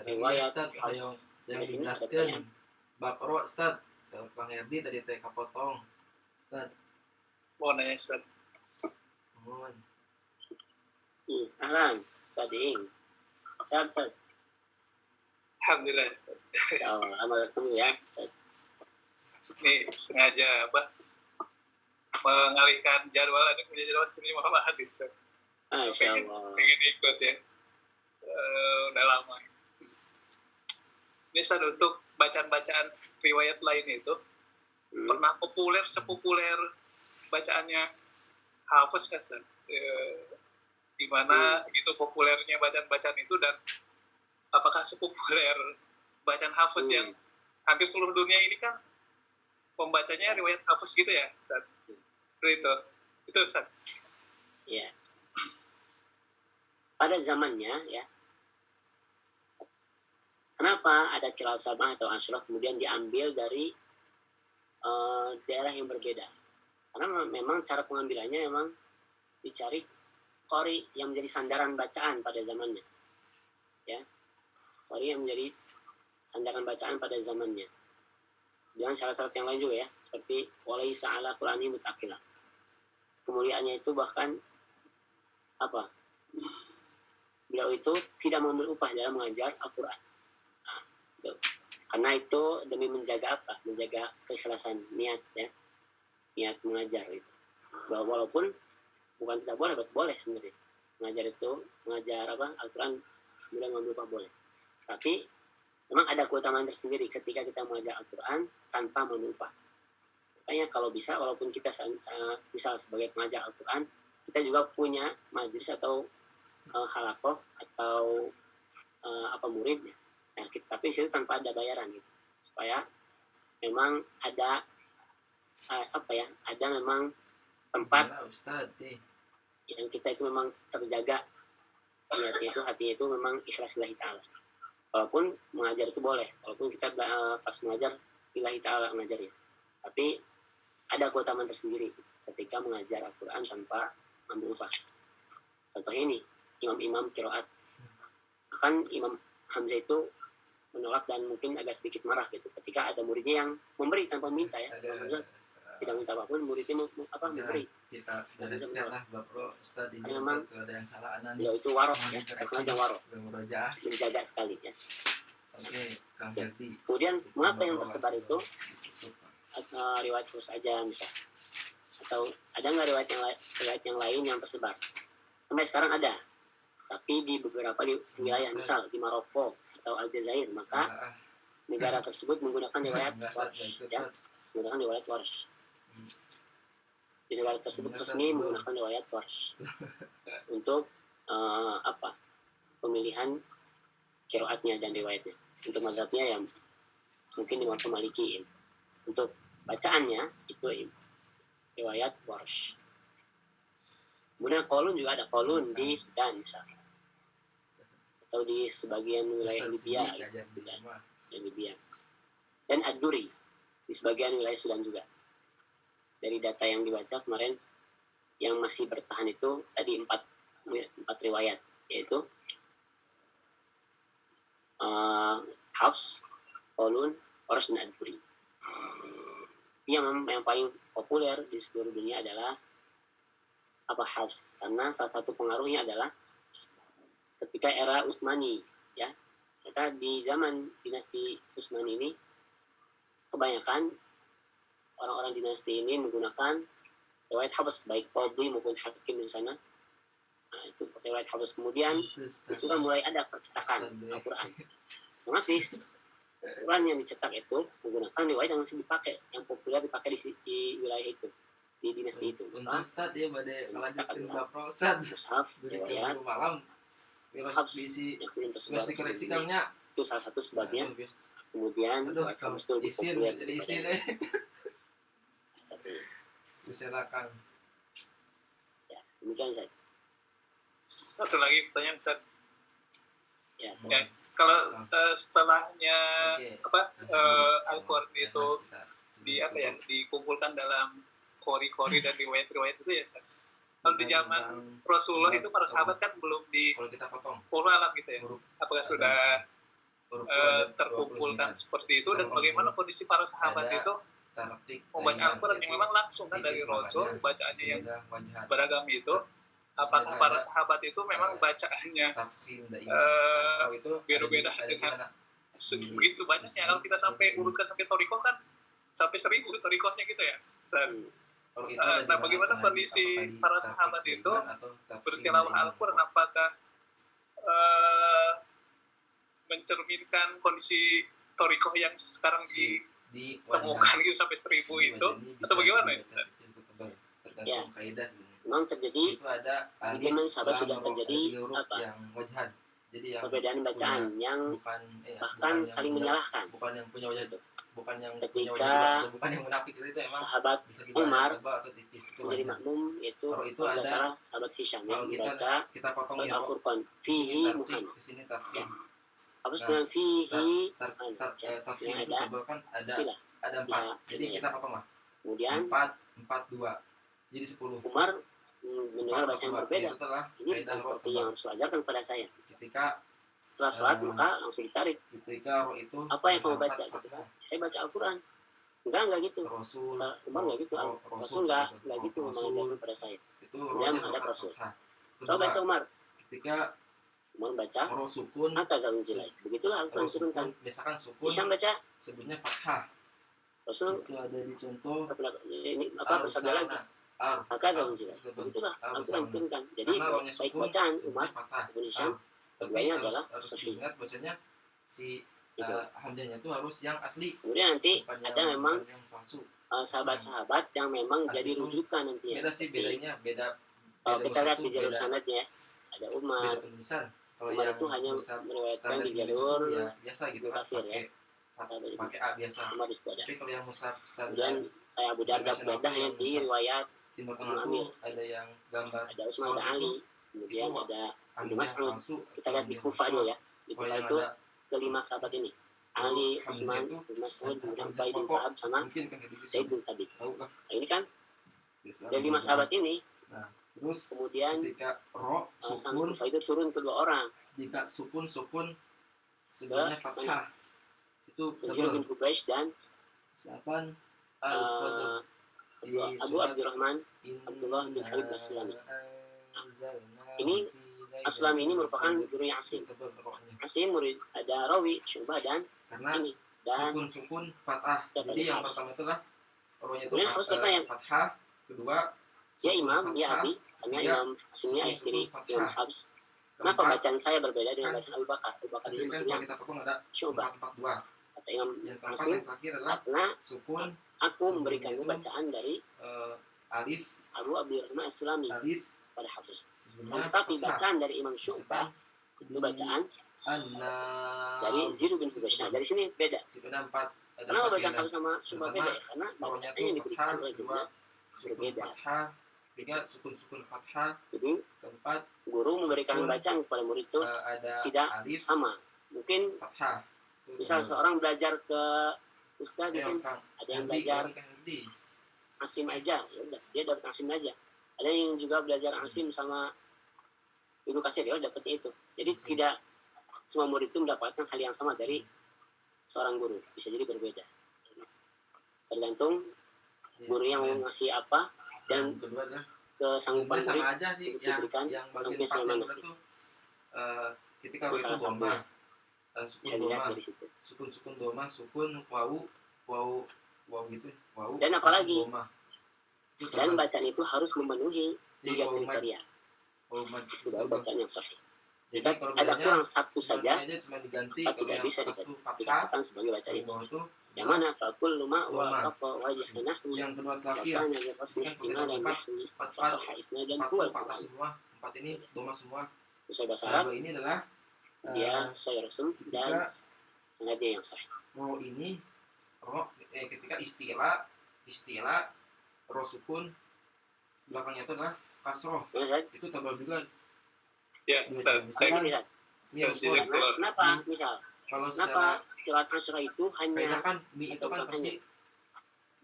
A: riwayat Hafs.
C: Yang
A: Di sini ada
C: dijelaskan
A: pertanyaan.
C: bab ro Ustaz. Kang Herdi tadi teh kapotong. Ustaz.
D: Mau nanya Ustaz.
C: Mohon.
A: Ahlan, tadiing. Sabar.
D: Alhamdulillah Ustaz.
A: Oh, amal ketemu ya.
D: Ini sengaja mengalihkan jadwal, ada punya jadwal sini Muhammad Hadid.
A: Masya Allah.
D: Pengen ikut ya. Udah lama. Ini Ustaz, untuk bacaan-bacaan riwayat lain itu pernah populer sepopuler bacaannya Hafiz nggak Ustaz? Gimana gitu populernya bacaan-bacaan itu, dan apakah sepopuler bacaan Hafiz yang hampir seluruh dunia ini kan pembacanya riwayat Hafiz gitu ya Ustaz? Itu Ustaz.
A: Ya. Pada zamannya ya. Kenapa ada qiraat sab'ah atau asyrah kemudian diambil dari daerah yang berbeda? Karena memang cara pengambilannya memang dicari qari yang menjadi sandaran bacaan pada zamannya. Ya. Qari yang menjadi sandaran bacaan pada zamannya. Jangan syarat-syarat yang lain juga ya, seperti walaisa ala qur'ani mutaqilah. Kemuliaannya itu bahkan apa? Beliau itu tidak mengambil upah dalam mengajar Al-Qur'an. Nah, itu. Karena itu demi menjaga apa? Menjaga keikhlasan niat ya. Niat mengajar itu. Bahwa walaupun bukan tidak boleh, boleh sebenarnya. Mengajar itu, mengajar apa? Al-Qur'an kemudian mengambil upah boleh. Tapi memang ada keutamaan tersendiri ketika kita mengajar Al-Quran tanpa mengambil upah. Makanya kalau bisa, walaupun kita misal sebagai pengajar Al-Quran, kita juga punya majlis atau halakoh atau apa muridnya. Nah, tapi itu tanpa ada bayaran gitu. Supaya memang ada apa ya? Ada memang tempat
C: Ustaz,
A: yang kita itu memang terjaga niatnya itu, hatinya itu memang ikhlas lillahi ta'ala. Walaupun mengajar itu boleh, walaupun kita pas mengajar lillahi ta'ala mengajarnya, tapi ada keutamaan tersendiri ketika mengajar Al-Quran tanpa ambil upah. Contohnya ini, imam-imam qiraat. Bahkan Imam Hamzah itu menolak dan mungkin agak sedikit marah gitu ketika ada muridnya yang memberi tanpa minta ya. Imam Hamzah tidak minta apapun, muridnya memberi.
C: Kita bereskan lah Bapak Ustaz ini
A: Memang
C: Ustaz, kalau ada yang salah anak
A: beliau itu warok ya, terkenal dengan warok,
C: bermurojaah.
A: menjaga sekali ya.
C: Oke, Kang Ferdi.
A: Kemudian mengapa yang tersebar itu
C: Super.
A: riwayat terus aja misal, atau ada nggak riwayat yang lain yang tersebar? Sampai sekarang ada, tapi di beberapa wilayah, misal di Maroko atau Aljazair, maka negara tersebut menggunakan riwayat Warsh, ya, menggunakan riwayat Warsh. Di negara tersebut resmi menggunakan riwayat Warsh untuk pemilihan qiraatnya dan riwayatnya. Untuk mazhabnya yang mungkin di mazhab Maliki, untuk bacaannya itu riwayat Warsh. Kemudian Qolun juga ada, Qolun di Sudan misalnya, atau di sebagian wilayah Libya gitu, dan Libya, dan Ad-Duri di sebagian wilayah Sudan juga. Dari data yang dibaca kemarin, yang masih bertahan itu tadi empat riwayat, yaitu Hafs, Qolun, Warsh, dan Ad-Duri. Yang paling populer di seluruh dunia adalah Hafs, karena salah satu pengaruhnya adalah ketika era Utsmani, ya. Maka di zaman dinasti Utsmani ini kebanyakan orang-orang dinasti ini menggunakan riwayat Hafs, baik Qadhi maupun Hakim di sana. Nah, itu riwayat Hafs. Kemudian itu kan mulai ada percetakan Al-Quran. Otomatis Quran yang dicetak itu menggunakan riwayat yang masih dipakai, yang populer dipakai di wilayah itu, di dinasti itu.
C: Untuk Ustaz dia pada melanjutkan Bapak Ustaz.
A: Mushaf, riwayat
C: malam.
A: Hafs
C: Bisi
A: yang kemudian tersebar.
C: dikoreksi kamnya.
A: Itu salah satu sebabnya. Kemudian riwayat Hafs itu lebih
C: isin
A: populer
C: jadi isin
A: satunya.
C: Silakan.
A: Ya, demikian Ustaz.
D: Satu lagi pertanyaan Ustaz.
A: Ya,
D: Ya, kalau setelahnya Al-Quran itu dikumpulkan dalam kori-kori dan riwayat-riwayat itu ya Ustaz. Kalau di zaman Rasulullah itu para sahabat kan belum di
C: Kalau kita potong
D: puluh alam gitu ya. Apakah sudah terkumpulkan seperti itu, dan bagaimana kondisi para sahabat itu membaca Al-Quran yang memang langsung kan dari Rasul, bacaannya yang beragam itu? Apakah para sahabat itu memang bacaannya beda-beda dengan begitu banyaknya? Kalau kita sampai urutkan sampai torikoh kan sampai 1000 torikohnya gitu ya. Dan nah, bagaimana kondisi para sahabat itu bertilawah Al-Quran? Apakah mencerminkan kondisi torikoh yang sekarang ditemukan gitu sampai 1000 itu, atau bagaimana ya?
A: Ya, memang terjadi di zaman sahabat sudah terjadi perbedaan bacaan yang bahkan saling menyalahkan.
C: Bukan yang punya wajah itu, bukan yang
A: Ketika
C: bukan yang munafik itu emang
A: sahabat
C: bisa
A: Umar
C: atau tipis
A: menjadi makmum, itu
C: itu
A: kalau
C: ada
A: salah sahabat Hisham yang membaca
C: kita potong ya
A: Al-Quran fihi Muhammad.
C: di sini tafsir.
A: Habis dengan fihi
C: Tafsir
A: yang
C: itu
A: ada
C: kan
A: Bila.
C: ada 4. Jadi kita potong lah.
A: kemudian
C: 4 2. Jadi 10.
A: Umar mendengar bahasa yang berbeda. Ini
C: kaidah
A: seperti yang Rasul ajarkan kepada saya.
C: Ketika
A: Setelah sholat maka langsung ditarik.
C: ketika roh itu
A: Apa yang kamu baca? Gitu kan? Saya baca Al-Quran. Enggak gitu.
C: Rasul
A: Umar enggak gitu. Rasul enggak gitu mengajarkan kepada saya.
C: itu
A: Kemudian
C: rohnya
A: ada Rasul.
C: Kedua,
A: Kau baca Umar.
C: ketika
A: Umar baca
C: roh sukun
A: maka kalau zilai. Begitulah Al-Quran
C: roh sukun
A: turunkan.
C: misalkan sukun
A: Hisham baca
C: sebutnya fathah.
A: Rasul
C: Itu ada di contoh
A: ini bersabda lagi. Maka kalau zilai. Begitulah Al-Quran turunkan. Jadi
C: karena rohnya
A: baik
C: sukun
A: bacaan Umar
C: fathah.
A: maupun Hisham,
C: Tapi
A: keduanya
C: harus
A: adalah
C: diingat bacanya si
A: Gitu.
C: hamzahnya itu harus yang asli,
A: Kemudian nanti
C: bukan
A: ada memang
C: bukan yang palsu.
A: sahabat-sahabat yang memang
C: Asli
A: jadi
C: itu
A: rujukan nantinya.
C: Beda sih,
A: Seperti,
C: bedanya beda.
A: kalau kita lihat di jalur
C: beda-
A: sanadnya ada
C: beda
A: Umar.
C: penulisan. Kalau
A: Umar
C: yang
A: itu hanya
C: Ustaz
A: meriwayatkan
C: standar
A: di
C: Indonesia
A: jalur
C: itu ya biasa gitu kan,
A: kafir, ya.
C: pakai A biasa.
A: Umar itu ada.
C: Tapi kalau yang Ustaz
A: Kemudian
C: standar
A: Abu Darda
C: Internasional
A: yang
C: yang
A: di
C: Musab
A: riwayat
C: Timur
A: Ibnu
C: Tengah
A: Amir.
C: tuh ada yang gambar
A: ada Utsman,
C: sol
A: ada Ali.
C: itu
A: kemudian
C: Itu
A: ada Ibnu
C: Hamzah
A: Mas'ud.
C: palsu.
A: Kita lihat di
C: Hamzah
A: Kufah
C: palsu.
A: dulu ya. Di
C: Oh,
A: Kufah
C: yang
A: itu
C: ada
A: kelima sahabat ini. Ali,
C: Hamzah
A: Utsman,
C: itu
A: Ibnu Mas'ud, kemudian
C: Hamzah
A: Ubay bin
C: pokok.
A: Ka'ab sama
C: Mungkin kan gitu
A: Zaid bin Thabit.
C: tahu lah.
A: Nah, ini kan
C: Biasa
A: dari lima
C: gitu.
A: sahabat ini,
C: Nah, terus
A: kemudian
C: ketika ro
A: sang
C: sukun,
A: Kufah itu turun kedua orang,
C: jika sukun sebelumnya fathah itu
A: Zul bin
C: double.
A: Hubaysh dan
C: Siapa? Al-Qadr di
A: Abu
C: surat
A: Abdurrahman Abdullah bin Habib Aslami. Ini Aslami ini merupakan guru yang asli. Asli murid ada Rawi, Syu'bah dan
C: karena
A: ini dan
C: sukun fathah.
A: dapat
C: Jadi yang
A: harus.
C: pertama itulah rohnya itu
A: Kemudian harus bertanya,
C: fathah, kedua
A: ya
C: sukun
A: Imam, ya
C: fathah,
A: Abi, karena
C: tiga
A: Imam Hasimnya ayah
C: sukun
A: tiri
C: fathah,
A: Imam Habs. Kenapa
C: keempat
A: bacaan saya berbeda dengan
C: kan,
A: bacaan Abu Bakar? Abu Bakar
C: tapi
A: ini
C: kan
A: maksudnya
C: kalau kita potong ada
A: Syu'bah.
C: 442.
A: Kata Imam
C: Yang keempat
A: Hasim,
C: yang terakhir adalah
A: karena
C: sukun
A: aku memberikanmu bacaan dari
C: alif
A: Abu Abdurrahman Aslami
C: alif
A: pada Hafiz.
C: sebelumnya
A: Tetapi
C: fathah.
A: bacaan dari Imam Syu'bah itu bacaan dari Zul bin Hubaysh. Nah, dari sini beda.
C: Sebenarnya 4 ada
A: Kenapa
C: 4
A: bacaan
C: pilihan.
A: Hafiz sama Syu'bah beda ya? Karena
C: Rohnya
A: bacaannya
C: itu
A: yang diberikan
C: fathah,
A: oleh
C: kedua
A: gurunya
C: sukun
A: berbeda.
C: fathah, ketiga sukun fathah,
A: Jadi
C: keempat
A: guru memberikan
C: sukun,
A: bacaan kepada murid itu
C: ada
A: tidak
C: alif
A: sama. Mungkin
C: fathah. Itu
A: misal
C: double.
A: seorang belajar ke Ustaz
C: Ayo,
A: mungkin
C: Kang.
A: ada yang
C: Nanti,
A: belajar
C: Kang Nanti.
A: Asim aja, ya udah dia dapat Asim aja. Ada yang juga belajar Asim sama Ibnu Katsir, ya udah dapatnya itu. Jadi tidak semua murid itu mendapatkan hal yang sama dari seorang guru, bisa jadi berbeda. Tergantung guru yang mau ngasih apa dan
C: Yang kedua adalah
A: kesanggupan
C: sebenarnya sama
A: murid
C: aja sih
A: untuk
C: yang
A: diberikan
C: bagian
A: sampai
C: 4 yang
A: mana.
C: kedua tuh ketika
A: Itu
C: roh itu
A: salah satu
C: doma,
A: bisa
C: sukun
A: dilihat
C: doma,
A: dari situ.
C: sukun doma, sukun wau gitu, wau.
A: Dan apalagi
C: doma. Itu
A: dan
C: double.
A: bacaan itu harus memenuhi
C: Jadi
A: 3
C: wau mad,
A: kriteria.
C: wau mad
A: Itu baru
C: double.
A: bacaan yang sahih.
C: Jadi
A: Jika
C: kalau
A: ada
C: bedanya
A: kurang satu saja,
C: aja cuma diganti
A: maka
C: kalau
A: tidak
C: yang
A: bisa
C: atas tuh fathah,
A: dikatakan sebagai bacaan
C: yang
A: itu.
C: bawah tuh
A: Yang mana fakul luma wa
C: Doma.
A: kafa wajah nahwi
C: yang kedua terakhir
A: bahkan yang berasnya
C: kan kalau
A: lima dan
C: kita
A: nahwi
C: empat
A: wasaha itna dan
C: empat
A: kual
C: tuh fathah
A: Quran.
C: semua, 4 ini doma semua.
A: Sesuai bahasa
C: Nah,
A: Arab,
C: dua ini adalah
A: dia sesuai Rasul dan
C: ketika
A: sengaja yang sahih.
C: roh ini ketika istilah roh sukun belakangnya itu adalah kasroh,
A: Benar kan?
C: itu tebal juga.
D: Ya, Ustaz.
A: Saya lihat.
C: Misalnya
A: Kenapa? Misal,
C: kalau
A: kenapa
C: secara
A: surat Asyura itu
C: kaidah
A: hanya
C: kan mi itu kan pasti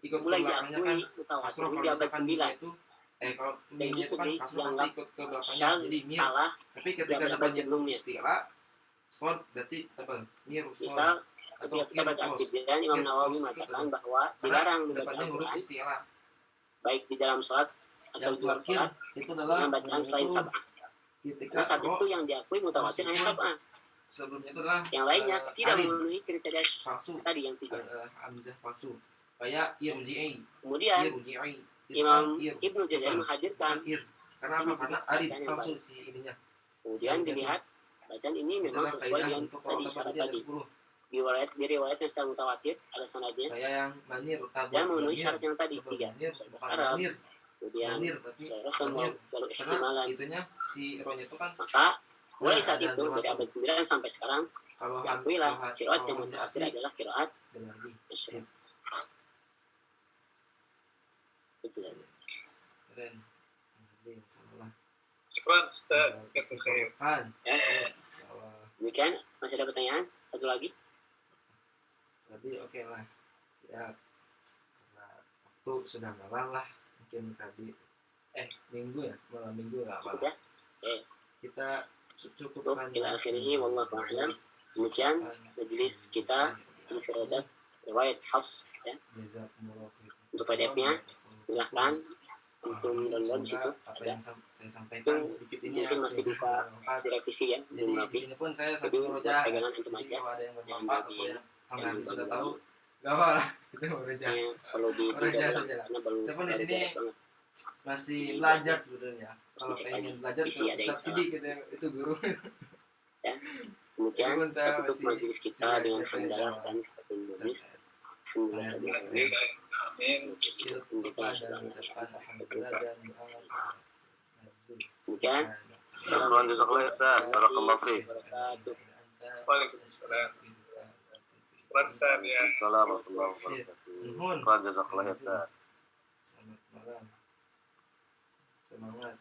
C: ikut ke
A: mulai
C: belakangnya kan
A: diakui mutawatir
C: kasroh.
A: di
C: Kalau
A: abad
C: misalkan mi
A: 9
C: itu kalau
A: dan
C: mi itu
A: justru
C: kan kasroh pasti
A: dianggap
C: ikut ke belakangnya,
A: syal
C: jadi mir.
A: salah
C: Tapi ketika
A: di abad
C: depannya
A: sebelumnya.
C: istilah sod berarti tebal mir sod
A: Misal
C: atau
A: ketika kita baca Al-Qur'an, Imam
C: Mir
A: Nawawi
C: close itu
A: mengatakan
C: tebal.
A: bahwa
C: Karena
A: dilarang membaca
C: depannya huruf
A: Al-Quran
C: istilah.
A: baik di dalam sholat atau
C: Yang
A: di luar
C: terakhir
A: sholat
C: itu adalah
A: dengan bacaan selain
C: itu
A: sab'ah.
C: ketika
A: Karena saat
C: roh
A: itu yang diakui mutawatir hanya sab'ah.
C: sebelumnya itu adalah
A: Yang lainnya tidak
C: alif
A: memenuhi kriteria
C: palsu,
A: tadi yang 3.
C: hamzah palsu. Kayak irji'i,
A: Kemudian
C: irji'i. Itu
A: Imam
C: kan ir,
A: Ibnu Jazari
C: bukan
A: menghadirkan,
C: ir. Karena apa?
A: ini
C: Karena
A: juga
C: alif
A: bacaan yang
C: palsu
A: baik.
C: si ininya.
A: Kemudian dilihat bacaan ini
C: Itu
A: memang
C: adalah
A: sesuai
C: kaidah
A: dengan
C: untuk
A: tadi
C: kalau
A: syarat
C: tadi ada
A: tadi.
C: 10.
A: Diriwayatkan secara mutawatir ada sanadnya
C: Kayak yang manir tabur.
A: dan memenuhi syarat yang tadi 3.
C: Manir,
A: Bahasa
C: bukan
A: Arab,
C: manir,
A: kemudian
C: manir tapi
A: Rasul
C: manir.
A: baru
C: Karena
A: ihtimalan.
C: itunya si rohnya itu kan
A: Maka mulai saat
C: ada
A: itu dari abad 9 sampai sekarang
C: kalau
A: diakuilah kiraat yang
C: hamzah
A: mutawatir
C: asli
A: adalah kiraat
C: benar nih.
A: Asyura. Itu saja.
C: Keren. Salah.
D: Syukran, Ustaz. Kata saya.
C: Kan.
A: Ya.
C: Salah.
A: Demikian, masih ada pertanyaan? Satu lagi?
C: Jadi oke lah. Siap. Karena waktu sudah malam lah. Mungkin tadi minggu ya, malam minggu nggak
A: Cukup
C: malam.
A: ya? Oke.
C: Kita cukup
A: Untuk ila akhirih wallahu a'lam. Demikian majelis kita infiradat riwayat Hafs ya. Untuk PDF-nya silahkan untuk download di situ
C: Apa
A: ada.
C: yang saya sampaikan
A: Itu
C: sedikit ini
A: mungkin masih bisa direvisi ya,
C: Jadi
A: belum
C: di
A: rapi.
C: sini pun saya
A: Jadi
C: sambil
A: buat
C: ngerojak.
A: pegangan antum
C: Jadi
A: aja.
C: kalau ada yang
A: Yang
C: bermanfaat
A: bagi
C: atau yang Kang
A: yang
C: Hadi sudah
A: baru
C: tahu, gak apa lah. Kita ngerojak.
A: yang perlu
C: Ngerojak
A: ditinjau ulang
C: saja lah.
A: karena baru
C: Saya pun di
A: baru
C: sini
A: beres banget.
C: Masih
A: Jadi,
C: belajar sebenarnya. Kalau
A: dicek
C: pengen
A: lagi.
C: belajar
A: Isi
C: ke
A: ada
C: Ustaz
A: istilah.
C: Sidik gitu ya, itu guru.
A: Demikian
C: Walaupun saya
A: kita tutup
C: masih
A: majelis kita
C: belajar
A: dengan
C: insya
A: hamdalah
C: Allah.
A: dan kafir majelis. Alhamdulillah rabbil alamin.
D: Alhamdulillah. Amin.
C: Kita dan ucapkan alhamdulillah dan doa.
A: Demikian.
B: Syukran jazakallah ya Ustaz. Barakallahu fiik.
D: Waalaikumsalam. Syukran, Ustaz, ya.
B: Assalamualaikum warahmatullahi wabarakatuh. Syukran jazakallah ya Ustaz.
C: Selamat malam. Semangat.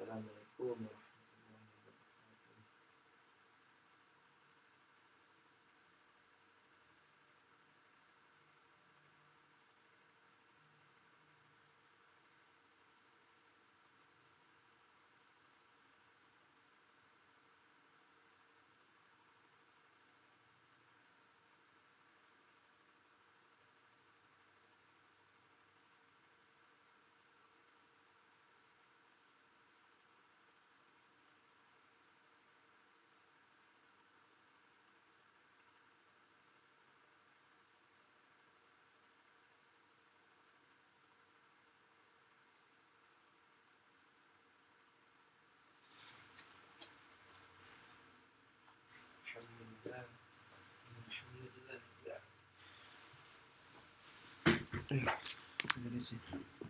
C: Assalamualaikum warahmatullahi wabarakatuh. Alhamdulillah. Alhamdulillah. Ya. Terima kasih.